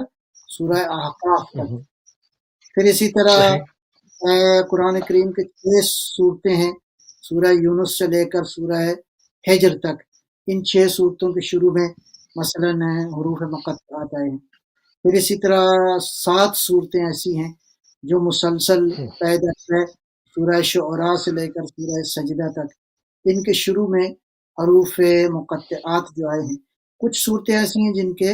Speaker 2: سورہ احقاف تک. پھر اسی طرح قرآن کریم کے 6 صورتیں ہیں، سورہ یونس سے لے کر سورہ حجر تک. ان 6 صورتوں کے شروع میں مثلاً حروف مقطعات آئے ہیں. پھر اسی طرح 7 صورتیں ایسی ہیں جو مسلسل پیدا ہے، سورہ شعراء سے لے کر سورہ سجدہ تک. ان کے شروع میں حروف مقطعات جو آئے ہیں. کچھ صورتیں ایسی ہیں جن کے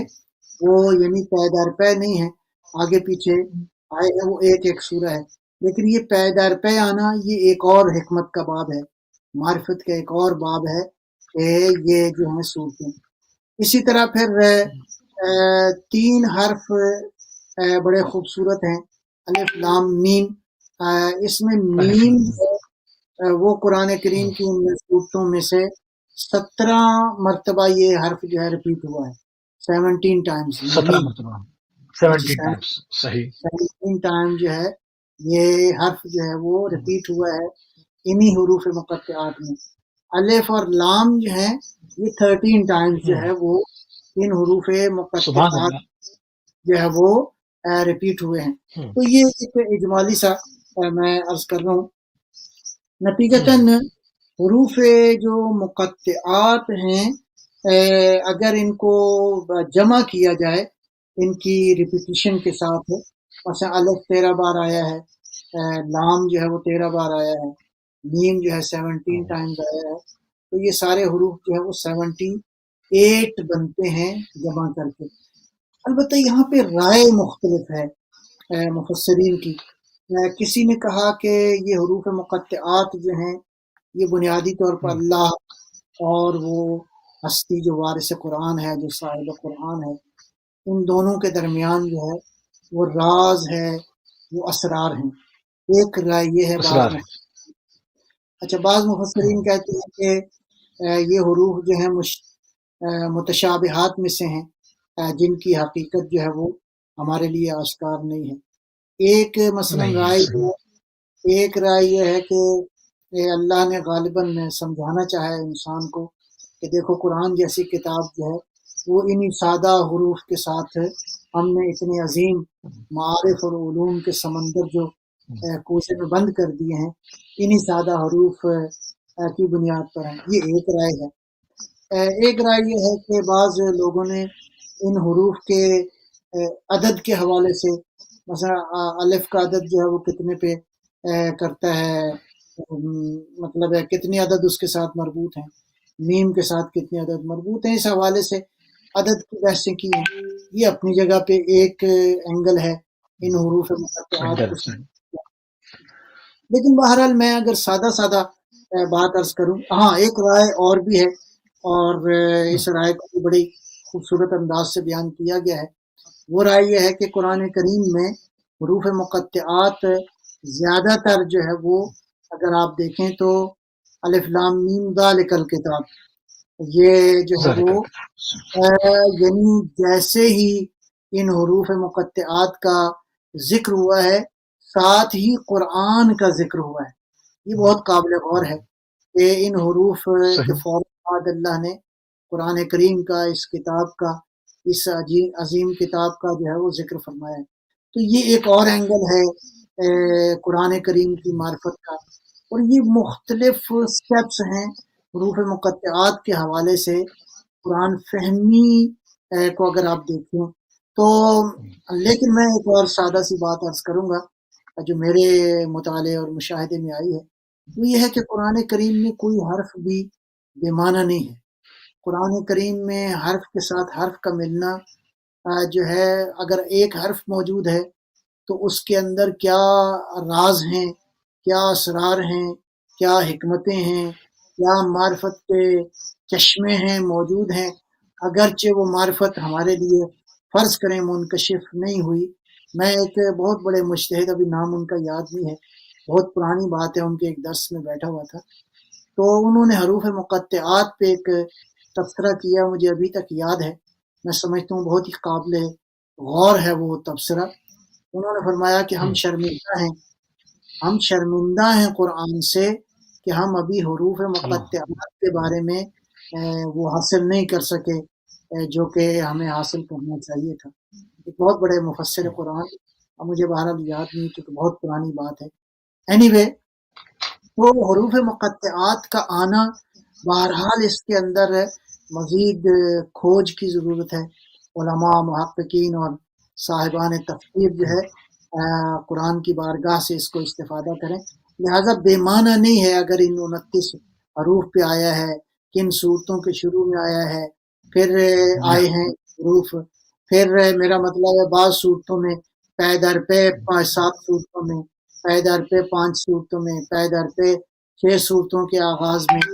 Speaker 2: وہ یعنی پے در پے نہیں ہیں، آگے پیچھے آئے ہیں، وہ ایک ایک سورہ ہے. لیکن یہ پے در پے آنا یہ ایک اور حکمت کا باب ہے، معرفت کا ایک اور باب ہے کہ یہ جو ہیں صورتیں. اسی طرح پھر 3 حرف بڑے خوبصورت ہیں، الف لام میم. اس میں میم وہ قرآن کریم کی ان صورتوں میں سے 17 مرتبہ یہ حرف جو ہے ریپیٹ ہوا ہے. 17 ٹائمز
Speaker 1: 17 مرتبہ 17 ٹائمز. صحیح.
Speaker 2: 17 ٹائم جو ہے یہ حرف جو ہے وہ ریپیٹ ہوا ہے انہی حروف مقطعات میں. الف اور لام جو ہے یہ 13 ٹائمز جو ہے وہ ان حروف مقطعات جو ہے وہ ریپیٹ ہوئے ہیں. تو یہ ایک اجمالی سا میں عرض کر رہا ہوں. نتیجتاً حروف جو مقطعات ہیں اگر ان کو جمع کیا جائے ان کی ریپیٹیشن کے ساتھ، مثلا الف 13 بار آیا ہے، لام جو ہے وہ 13 بار آیا ہے، میم جو ہے 17 ٹائمز آیا ہے. تو یہ سارے حروف جو ہے وہ 70 8 بنتے ہیں جمع کر کے۔ البتہ یہاں پہ رائے مختلف ہے مفسرین کی۔ کسی نے کہا کہ یہ حروف مقطعات جو ہیں یہ بنیادی طور پر اللہ اور وہ ہستی جو وارث قرآن ہے، جو صاحب قرآن ہے، ان دونوں کے درمیان جو ہے وہ راز ہے، وہ اسرار ہیں۔ ایک رائے یہ ہے
Speaker 1: اسرار ہے۔
Speaker 2: اچھا، بعض مفسرین کہتے ہیں کہ یہ حروف جو ہیں متشابہات میں سے ہیں، جن کی حقیقت جو ہے وہ ہمارے لیے آشکار نہیں ہے۔ ایک مثلا ایک رائے یہ ہے کہ اللہ نے غالباً سمجھانا چاہا ہے انسان کو کہ دیکھو قرآن جیسی کتاب جو ہے وہ انہی سادہ حروف کے ساتھ ہم نے اتنے عظیم معارف اور علوم کے سمندر جو کوشے میں بند کر دیے ہیں، انہی سادہ حروف کی بنیاد پر ہیں۔ یہ ایک رائے ہے۔ ایک رائے یہ ہے کہ بعض لوگوں نے ان حروف کے عدد کے حوالے سے، مثلا الف کا عدد جو ہے وہ کتنے پہ کرتا ہے، مطلب ہے کتنے عدد اس کے ساتھ مربوط ہیں، میم کے ساتھ کتنے عدد مربوط ہیں، اس حوالے سے عدد کی بحثیں کی ہیں۔ یہ اپنی جگہ پہ ایک اینگل ہے ان حروف مقطعات کو، لیکن بہرحال میں اگر سادہ بات عرض کروں، ہاں ایک رائے اور بھی ہے، اور اس رائے کو بھی بڑی خوبصورت انداز سے بیان کیا گیا ہے۔ وہ رائے یہ ہے کہ قرآن کریم میں حروف مقطعات زیادہ تر جو ہے وہ اگر آپ دیکھیں تو الف لام میم ذالک الکتاب، یہ جو ہے وہ یعنی جیسے ہی ان حروف مقطعات کا ذکر ہوا ہے ساتھ ہی قرآن کا ذکر ہوا ہے۔ یہ بہت قابل غور ہے کہ ان حروف کے فوراً بعد اللہ نے قرآن کریم کا، اس کتاب کا، اس عظیم کتاب کا جو ہے وہ ذکر فرمایا ہے۔ تو یہ ایک اور اینگل ہے قرآن کریم کی معرفت کا، اور یہ مختلف سٹیپس ہیں حروف مقطعات کے حوالے سے قرآن فہمی کو اگر آپ دیکھیں تو۔ لیکن میں ایک اور سادہ سی بات عرض کروں گا جو میرے مطالعے اور مشاہدے میں آئی ہے، وہ یہ ہے کہ قرآن کریم میں کوئی حرف بھی بے معنی نہیں ہے۔ قرآن کریم میں حرف کے ساتھ حرف کا ملنا جو ہے، اگر ایک حرف موجود ہے تو اس کے اندر کیا راز ہیں، کیا اسرار ہیں، کیا حکمتیں ہیں، کیا معرفت کے چشمے ہیں موجود ہیں، اگرچہ وہ معرفت ہمارے لیے فرض کریں منکشف نہیں ہوئی۔ میں ایک بہت بڑے مجتہد، ابھی نام ان کا یاد نہیں ہے، بہت پرانی بات ہے، ان کے ایک درس میں بیٹھا ہوا تھا، تو انہوں نے حروف مقطعات پہ ایک تبصرہ کیا، مجھے ابھی تک یاد ہے، میں سمجھتا ہوں بہت ہی قابل غور ہے وہ تبصرہ۔ انہوں نے فرمایا کہ ہم شرمندہ ہیں قرآن سے کہ ہم ابھی حروف مقطعات کے بارے میں وہ حاصل نہیں کر سکے جو کہ ہمیں حاصل کرنا چاہیے تھا۔ ایک بہت بڑے مفسر قرآن، اب مجھے بہرحال یاد نہیں کیونکہ بہت پرانی بات ہے۔ اینی وے، وہ حروف مقطعات کا آنا، بہرحال اس کے اندر مزید کھوج کی ضرورت ہے۔ علماء، محققین اور صاحبان تفسیر جو ہے قرآن کی بارگاہ سے اس کو استفادہ کریں۔ لہٰذا بے معنی نہیں ہے اگر ان 29 حروف پہ آیا ہے، کن صورتوں کے شروع میں آیا ہے، پھر آئے ہیں حروف، پھر میرا مطلب ہے بعض صورتوں میں پے در پے 7 صورتوں میں، پے در پے 5 صورتوں میں، پے در پے 6 صورتوں کے آغاز میں،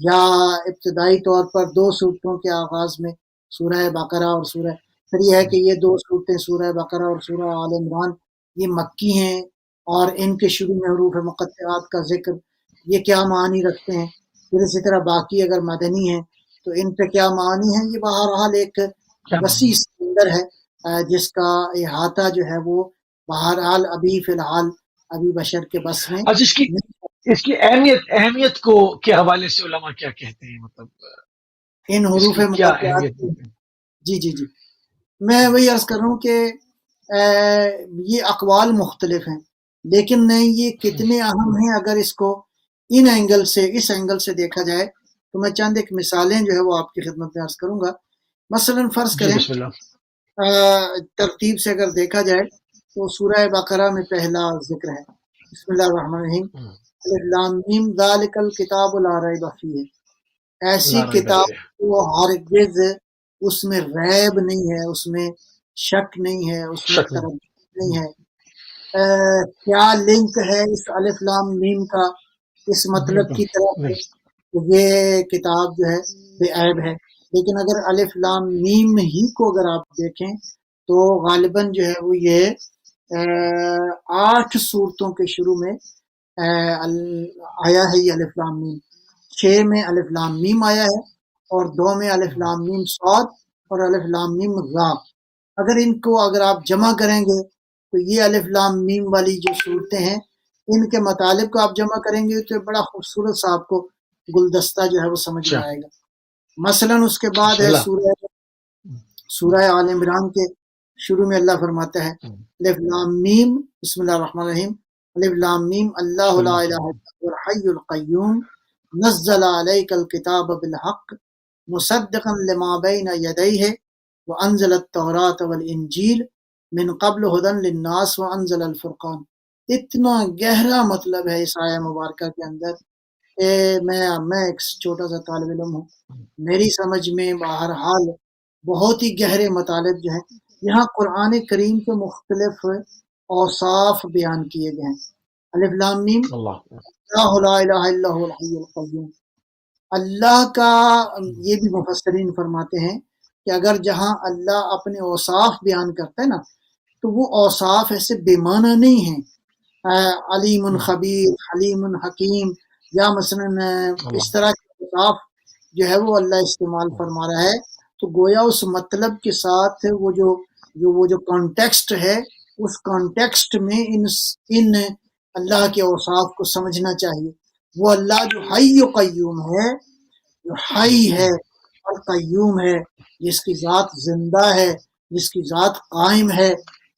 Speaker 2: یا ابتدائی طور پر 2 صورتوں کے آغاز میں، سورہ بقرہ اور سورہ، پھر یہ ہے کہ یہ 2 صورتیں سورہ بقرہ اور سورہ آل عمران یہ مکی ہیں، اور ان کے شروع میں حروف مقطعات کا ذکر، یہ کیا معنی رکھتے ہیں، پھر اسی طرح باقی اگر مدنی ہیں تو ان پہ کیا معنی ہیں۔ یہ بہرحال ایک وسیع سمندر ہے جس کا احاطہ جو ہے وہ بہرحال ابھی فی الحال ابھی بشر کے بس میں۔
Speaker 1: اس کی اہمیت کو کے حوالے سے علماء کیا کہتے ہیں، مطلب
Speaker 2: ان حروف مقطعات، جی میں وہی عرض کر رہا ہوں کہ یہ اقوال مختلف ہیں، لیکن یہ کتنے اہم ہیں اگر اس کو اس اینگل سے دیکھا جائے تو میں چند ایک مثالیں جو ہے وہ آپ کی خدمت میں عرض کروں گا۔ مثلا فرض کریں ترتیب سے اگر دیکھا جائے تو سورہ بقرہ میں پہلا ذکر ہے، بسم اللہ الرحمن الرحیم، الف لام میم ذالک الکتاب لا ریب فیہ، ایسی
Speaker 1: لا ریب
Speaker 2: کتاب
Speaker 1: فیہ.
Speaker 2: کو ہرگز اس میں ریب نہیں ہے، اس میں شک نہیں ہے، اس میں
Speaker 1: شک نہیں.
Speaker 2: تردید نہیں ہے۔ کیا لنک ہے اس الف لام میم کا اس مطلب کی طرف؟
Speaker 1: نہیں.
Speaker 2: یہ کتاب جو ہے بے عیب ہے، لیکن اگر الف لام میم ہی کو اگر آپ دیکھیں تو غالباً جو ہے وہ یہ 8 صورتوں کے شروع میں آیا ہے یہ الف لام میم۔ 6 میں الف لام میم آیا ہے، اور 2 میں الف لام میم صاد اور الف لام میم را۔ اگر ان کو اگر آپ جمع کریں گے تو یہ الف لام میم والی جو صورتیں ہیں ان کے مطالب کو آپ جمع کریں گے تو بڑا خوبصورت سا آپ کو گلدستہ جو ہے وہ سمجھ
Speaker 1: اچھا.
Speaker 2: میں آئے گا۔ مثلاً اس کے بعد
Speaker 1: بسم
Speaker 2: ہے
Speaker 1: اللہ.
Speaker 2: سورہ آل عمران کے شروع میں اللہ فرماتا ہے الف لام میم، بسم اللہ الرحمن الرحیم، الف لام میم اللہ لا الہ الا هو الحی القیوم نزل علیک الکتاب بالحق مصدقا لما بین یدیہ وانزل التوراۃ والانجیل من قبل ہدی للناس وانزل الفرقان۔ اتنا گہرا مطلب ہے اس آیہ مبارکہ کے اندر کہ میں ایک چھوٹا سا طالب علم ہوں، میری سمجھ میں بہرحال بہت ہی گہرے مطالب جو ہیں یہاں قرآن کریم کے مختلف اوصاف بیان کیے گئے ہیں۔ الف لام میم
Speaker 1: اللہ.
Speaker 2: اللہ لا الہ الا هو الحی القیوم، اللہ کا یہ بھی مفسرین فرماتے ہیں کہ اگر جہاں اللہ اپنے اوصاف بیان کرتا ہے نا تو وہ اوصاف ایسے بے معنی نہیں ہیں، علیم خبیر، حلیم حکیم، یا مثلا اس طرح کے اوصاف جو ہے وہ اللہ استعمال فرما رہا ہے، تو گویا اس مطلب کے ساتھ وہ جو کانٹیکسٹ ہے اس کانٹیکسٹ میں ان اللہ کے اوصاف کو سمجھنا چاہیے۔ وہ اللہ جو حی و قیوم ہے، جو حی ہے اور قیوم ہے، جس کی ذات زندہ ہے، جس کی ذات قائم ہے،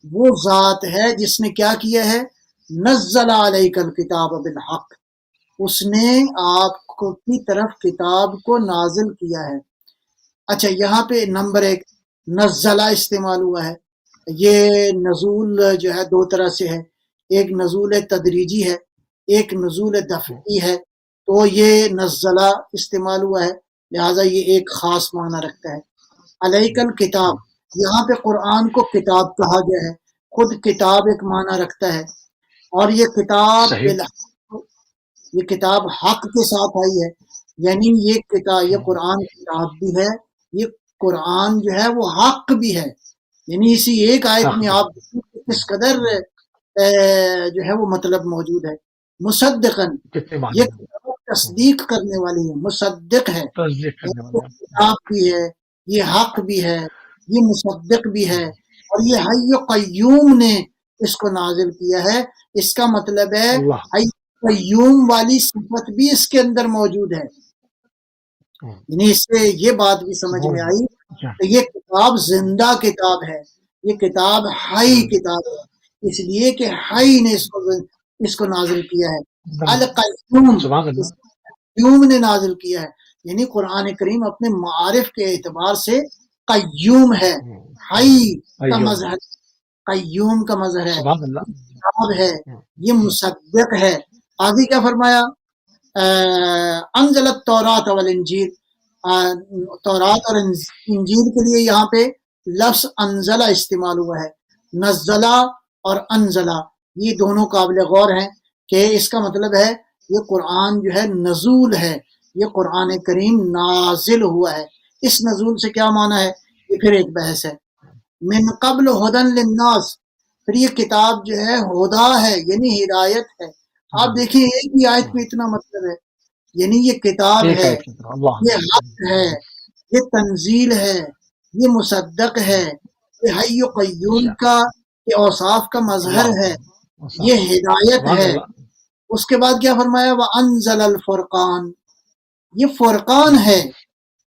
Speaker 2: وہ ذات ہے جس نے کیا کیا ہے، نزل علیک الکتاب بالحق، اس نے آپ کی طرف کتاب کو نازل کیا ہے۔ اچھا، یہاں پہ نمبر 1 نزلہ استعمال ہوا ہے۔ یہ نزول جو ہے 2 طرح سے ہے، ایک نزول تدریجی ہے، ایک نزول دفعی ہے۔ تو یہ نزلہ استعمال ہوا ہے، لہٰذا یہ ایک خاص معنی رکھتا ہے۔ علیک الکتاب، یہاں پہ قرآن کو کتاب کہا گیا ہے، خود کتاب ایک معنی رکھتا ہے، اور یہ کتاب
Speaker 1: صحیح.
Speaker 2: یہ کتاب حق کے ساتھ آئی ہے، یعنی یہ قرآن کتاب بھی ہے، یہ قرآن جو ہے وہ حق بھی ہے۔ یعنی اسی ایک آیت میں آپ کس قدر جو ہے وہ مطلب موجود ہے۔ مصدقاً،
Speaker 1: کتنے
Speaker 2: یہ
Speaker 1: معنی
Speaker 2: کتاب تصدیق کرنے والی ہے، مصدق ہے،
Speaker 1: تصدیق کرنے
Speaker 2: یہ
Speaker 1: والے.
Speaker 2: کتاب بھی ہے، یہ حق بھی ہے، یہ مصدق بھی ہے، اور یہ حی و قیوم نے اس کو نازل کیا ہے۔ اس کا مطلب ہے
Speaker 1: اللہ.
Speaker 2: حی قیوم والی صفت بھی اس کے اندر موجود ہے۔ یعنی اس سے یہ بات بھی سمجھ میں آئی کہ یہ کتاب زندہ کتاب ہے، یہ کتاب حی کتاب ہے، اس لیے کہ حی نے اس کو نازل کیا ہے۔ القیوم،
Speaker 1: سبحان اللہ.
Speaker 2: اس قیوم نے نازل کیا ہے، یعنی قرآن کریم اپنے معارف کے اعتبار سے قیوم ہے، حی کا مظہر، قیوم کا مظہر ہے،
Speaker 1: سبحان اللہ.
Speaker 2: کتاب ہے، یہ مصدق ہے۔ آگے کیا فرمایا؟ انزل التوراۃ والانجیل، تورات اور انجیل کے لیے یہاں پہ لفظ انزلہ استعمال ہوا ہے۔ نزلہ اور انزلہ یہ دونوں قابل غور ہیں کہ اس کا مطلب ہے یہ قرآن جو ہے نزول ہے، یہ قرآن کریم نازل ہوا ہے۔ اس نزول سے کیا معنی ہے، یہ پھر ایک بحث ہے۔ من قبل ہدی للناس، پھر یہ کتاب جو ہے ہدا ہے، یعنی ہدایت ہے۔ آپ دیکھیں ایک ہی آیت میں اتنا مطلب ہے، یعنی یہ کتاب ہے، یہ حق ہے، یہ تنزیل ہے، یہ مصدق ہے، یہ حی و قیوم کا یہ اوصاف کا مظہر ہے، یہ ہدایت ہے۔ اس کے بعد کیا فرمایا؟ وَأَنزَلَ الْفُرْقَانَ، یہ فرقان ہے۔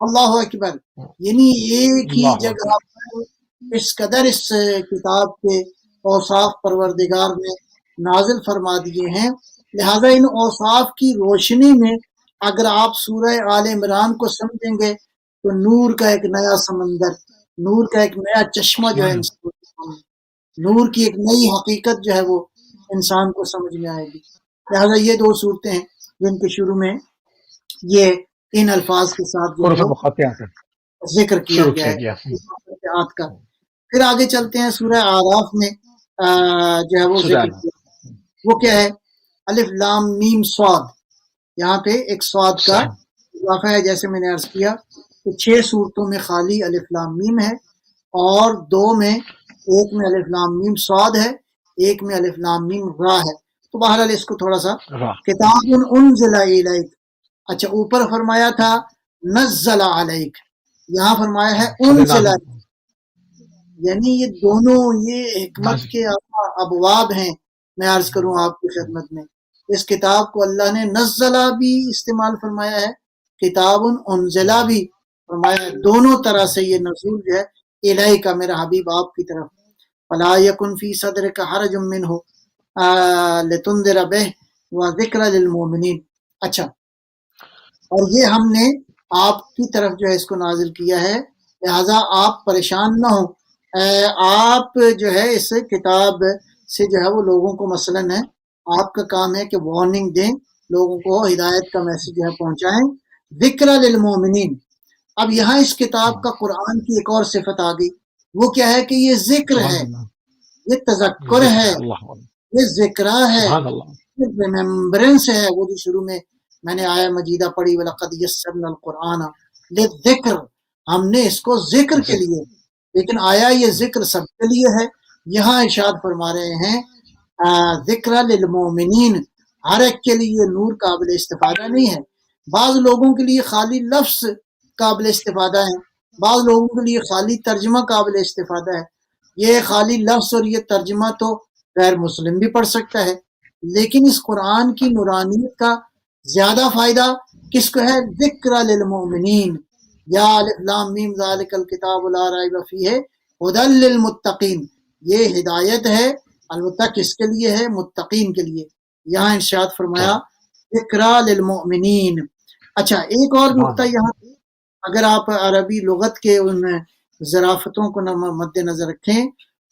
Speaker 2: اللہ اکبر، یعنی ایک ہی جگہ پر اس قدر اس کتاب کے اوصاف پروردگار نے نازل فرما دیے ہیں، لہذا ان اوصاف کی روشنی میں اگر آپ سورہ آل عمران کو سمجھیں گے تو نور کا ایک نیا سمندر، نور کا ایک نیا چشمہ جو ہے نور کی ایک نئی حقیقت جو ہے وہ انسان کو سمجھ میں آئے گی۔ لہذا یہ 2 صورتیں ہیں جن کے شروع میں یہ ان الفاظ کے ساتھ جو
Speaker 1: حروف
Speaker 2: ہے وہ
Speaker 1: مقطعات
Speaker 2: ذکر کیا
Speaker 1: شروع
Speaker 2: گیا
Speaker 1: کیا
Speaker 2: ہے
Speaker 1: گیا.
Speaker 2: مقطعات کا. پھر آگے چلتے ہیں سورہ آراف میں جو ہے وہ ذکر کیا. وہ کیا ہے؟ الف لام میم صاد. یہاں پہ ایک صاد کا اضافہ ہے، جیسے میں نے عرض کیا کہ 6 صورتوں میں خالی الف لام میم ہے، اور 2 میں، ایک میں الف لام میم صاد ہے، ایک میں الف لام میم را ہے. تو بہرحال اس کو تھوڑا سا کتاب انزل الیک. اچھا، اوپر فرمایا تھا نزل علیک، یہاں فرمایا ہے انزل. یعنی یہ دونوں یہ حکمت کے ابواب ہیں. میں عرض کروں آپ کی خدمت میں، اس کتاب کو اللہ نے نزلہ بھی استعمال فرمایا ہے، کتاب انزلہ بھی فرمایا ہے. دونوں طرح سے یہ نزول جو ہے الہی کا، میرا حبیب آپ کی طرف. فلا یکن فی صدرک حرج منہ لتنذر بہ وذکر للمؤمنین. اچھا، اور یہ ہم نے آپ کی طرف جو ہے اس کو نازل کیا ہے، لہذا آپ پریشان نہ ہوں. آپ جو ہے اس کتاب سے جو ہے وہ لوگوں کو مثلاً ہے، آپ کا کام ہے کہ وارننگ دیں، لوگوں کو ہدایت کا میسج جو ہے پہنچائیں. ذکر للمؤمنین. اب یہاں اس کتاب کا قرآن کی ایک اور صفت آ گئی، وہ کیا ہے کہ یہ ذکر ہے، یہ تذکر ہے، یہ ذکرہ ہے، یہ ریممبرنس ہے. وہ جو شروع میں نے آیا مجیدہ پڑھی وَلَقَدْ يَسَّرْنَا الْقُرْآنَ لِلذِّكْرِ، ہم نے اس کو ذکر کے لیے. لیکن آیا یہ ذکر سب کے لیے ہے؟ یہاں ارشاد فرما رہے ہیں ذکر للمؤمنین، ہر ایک کے لیے نور قابل استفادہ نہیں ہے. بعض لوگوں کے لیے خالی لفظ قابل استفادہ ہے، بعض لوگوں کے لیے خالی ترجمہ قابل استفادہ ہے. یہ خالی لفظ اور یہ ترجمہ تو غیر مسلم بھی پڑھ سکتا ہے، لیکن اس قرآن کی نورانیت کا زیادہ فائدہ کس کو ہے؟ ذکر للمؤمنین. یا الف لام میم ذالک الکتاب لا ریب فیہ ھدی للمتقین. یہ ہدایت ہے البتہ کس کے لیے ہے؟ متقین کے لیے. یہاں ارشاد فرمایا ذکر للمؤمنین. اچھا، ایک اور نقطہ یہاں، اگر آپ عربی لغت کے ان ظرافتوں کو مد نظر رکھیں،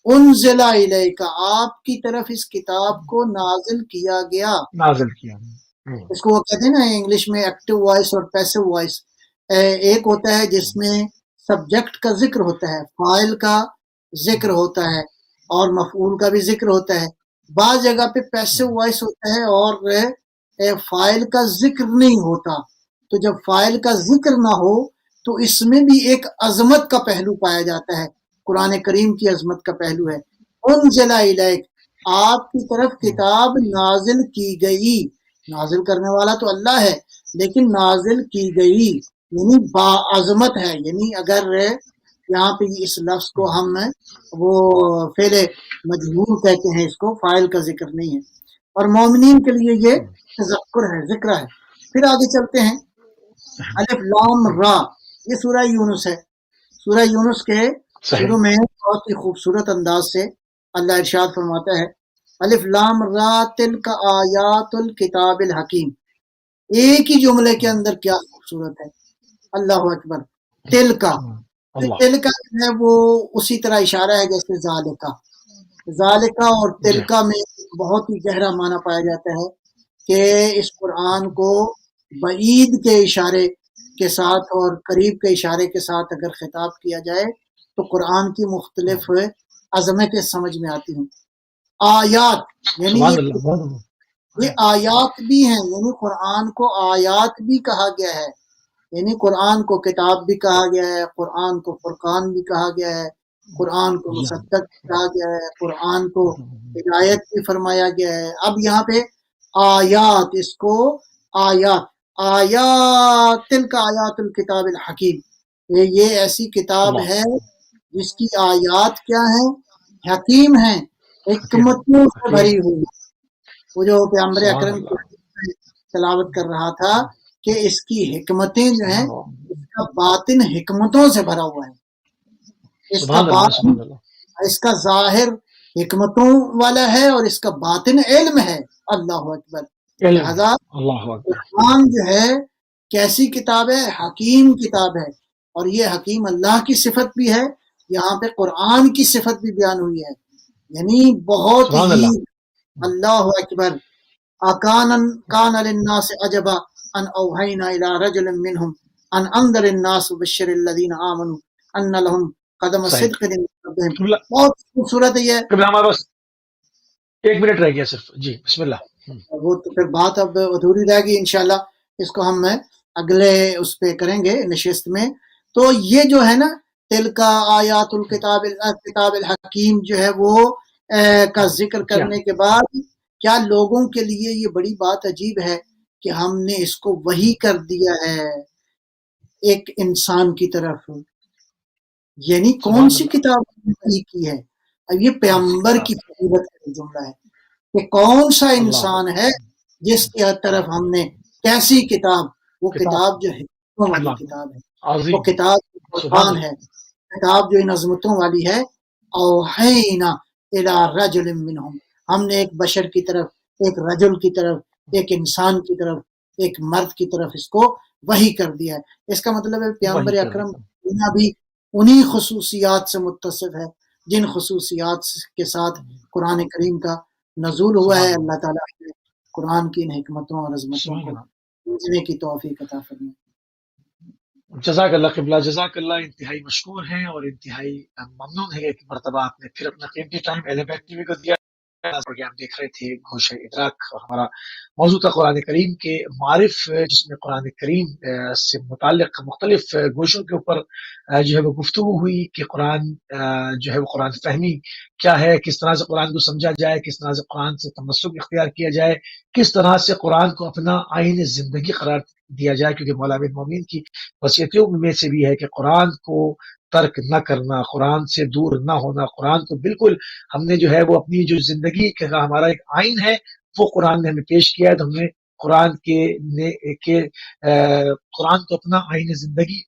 Speaker 2: انزل الیک، آپ کی طرف اس کتاب کو نازل کیا گیا. اس کو وہ کہتے ہیں نا انگلش میں ایکٹیو وائس اور پیسو وائس. ایک ہوتا ہے جس میں سبجیکٹ کا ذکر ہوتا ہے، فاعل کا ذکر ہوتا ہے، اور مفعول کا بھی ذکر ہوتا ہے. بعض جگہ پہ پیسو وائس ہوتا ہے اور فاعل کا ذکر نہیں ہوتا. تو جب فاعل کا ذکر نہ ہو تو اس میں بھی ایک عظمت کا پہلو پایا جاتا ہے، قرآن کریم کی عظمت کا پہلو ہے. انزل الیک، آپ کی طرف کتاب نازل کی گئی. نازل کرنے والا تو اللہ ہے، لیکن نازل کی گئی یعنی باعظمت ہے. یعنی اگر یہاں پہ اس لفظ کو ہم وہ فعل مجہول کہتے ہیں، اس کو فاعل کا ذکر نہیں ہے. اور مومنین کے لیے یہ تذکر ہے، ذکر ہے. پھر آگے چلتے ہیں، الف لام را. یہ سورہ یونس ہے. سورہ یونس کے شروع میں بہت ہی خوبصورت انداز سے اللہ ارشاد فرماتا ہے الف لام را تلک آیات الکتاب الحکیم. ایک ہی جملے کے اندر کیا خوبصورت ہے، اللہ اکبر. تلکا، تلکا ہے وہ اسی طرح اشارہ ہے جیسے ذالکا. ذالکا اور تلکا میں بہت ہی گہرا معنی پایا جاتا ہے کہ اس قرآن کو بعید کے اشارے کے ساتھ اور قریب کے اشارے کے ساتھ اگر خطاب کیا جائے تو قرآن کی مختلف عظمتیں سمجھ میں آتی ہیں. آیات یعنی یہ آیات بھی ہیں، یعنی قرآن کو آیات بھی کہا گیا ہے. یعنی قرآن کو کتاب بھی کہا گیا ہے، قرآن کو فرقان بھی کہا گیا ہے، قرآن کو مصدق کہا گیا ہے، قرآن کو ہدایت بھی فرمایا گیا ہے. اب یہاں پہ آیات، اس کو آیات، آیات تلک آیات الکتاب الحکیم، یہ ایسی کتاب ہے جس کی آیات کیا ہیں؟ حکیم ہیں، حکمتوں سے بھری ہوئی. وہ جو پیغمبر اکرم کی تلاوت کر رہا تھا کہ اس کی حکمتیں جو ہیں، اس کا باطن حکمتوں سے بھرا ہوا ہے، اس کا ظاہر حکمتوں والا ہے اور اس کا باطن علم ہے. اللہ اکبر. لہذا قرآن جو ہے کیسی کتاب ہے؟ حکیم کتاب ہے. اور یہ حکیم اللہ کی صفت بھی ہے، یہاں پہ قرآن کی صفت بھی بیان ہوئی ہے. یعنی بہت ہی اللہ اکبر. کان للناس عجبا ان اوحینا الی رجل منهم ان انذر الناس وبشر الذین آمنوا ان لهم قدم
Speaker 1: صحیح
Speaker 2: صدق عند ربهم.
Speaker 1: قبلہ
Speaker 2: بہت خوبصورت ہے یہ.
Speaker 1: قبلہ ہمارے پاس 1 منٹ رہ گیا صرف. جی بسم اللہ.
Speaker 2: وہ تو پھر بات اب ادھوری رہ گئی، انشاءاللہ اس کو ہم اگلے اس پہ کریں گے نشست میں. تو یہ جو ہے نا تلکا آیات الکتاب الحکیم جو ہے وہ کا ذکر کرنے کے بعد کیا لوگوں کے لیے یہ بڑی بات عجیب ہے کہ ہم نے اس کو وحی کر دیا ہے ایک انسان کی طرف. یعنی کون سی کتاب وحی کی ہے؟ اب یہ پیغمبر کی فضیلت کا جملہ ہے کہ کون سا انسان ہے جس کی طرف ہم نے کیسی کتاب، وہ کتاب جو حکمتوں والی کتاب ہے، وہ کتاب قرآن ہے، کتاب جو ان عظمتوں والی ہے. اوحینا الی رجل منہم، ہم نے ایک بشر کی طرف، ایک رجل کی طرف، ایک انسان کی طرف، ایک مرد کی طرف اس کو وحی کر دیا ہے. اس کا مطلب ہے پیغمبر اکرم بھی انہی خصوصیات سے متصف ہے جن خصوصیات کے ساتھ قرآن کریم کا نزول ہوا ہے. اللہ تعالیٰ نے قرآن کی ان حکمتوں اور عظمتوں کو سمجھنے کی توفیق عطا فرمائے.
Speaker 1: جزاک اللہ قبلہ، جزاک اللہ. انتہائی مشکور ہیں اور انتہائی ممنون ہے کہ مرتبہ آپ نے پھر اپنا قیمتی ٹائم LMS ٹی وی کو دیا. پروگرام دیکھ رہے تھے گوشہ ادراک، اور ہمارا موضوع تھا قرآن کریم کے معارف، جس میں قرآن کریم سے متعلق مختلف گوشوں کے اوپر جو ہے وہ گفتگو ہوئی کہ قرآن جو ہے وہ قرآن فہمی کیا ہے، کس طرح سے قرآن کو سمجھا جائے، کس طرح سے قرآن سے تمسک اختیار کیا جائے، کس طرح سے قرآن کو اپنا آئین زندگی قرار دیا جائے. کیونکہ مولا امیر مومنین کی وصیتوں میں سے بھی ہے کہ قرآن کو ترک نہ کرنا، قرآن سے دور نہ ہونا، قرآن کو بالکل ہم نے جو ہے وہ اپنی جو زندگی کا ہمارا ایک آئین ہے وہ قرآن نے ہمیں پیش کیا ہے. تو ہم نے قرآن قرآن کو اپنا آئین زندگی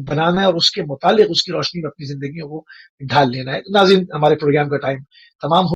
Speaker 1: بنانا ہے اور اس کے متعلق اس کی روشنی میں اپنی زندگی کو ڈھال لینا ہے. ناظرین، ہمارے پروگرام کا ٹائم تمام ہو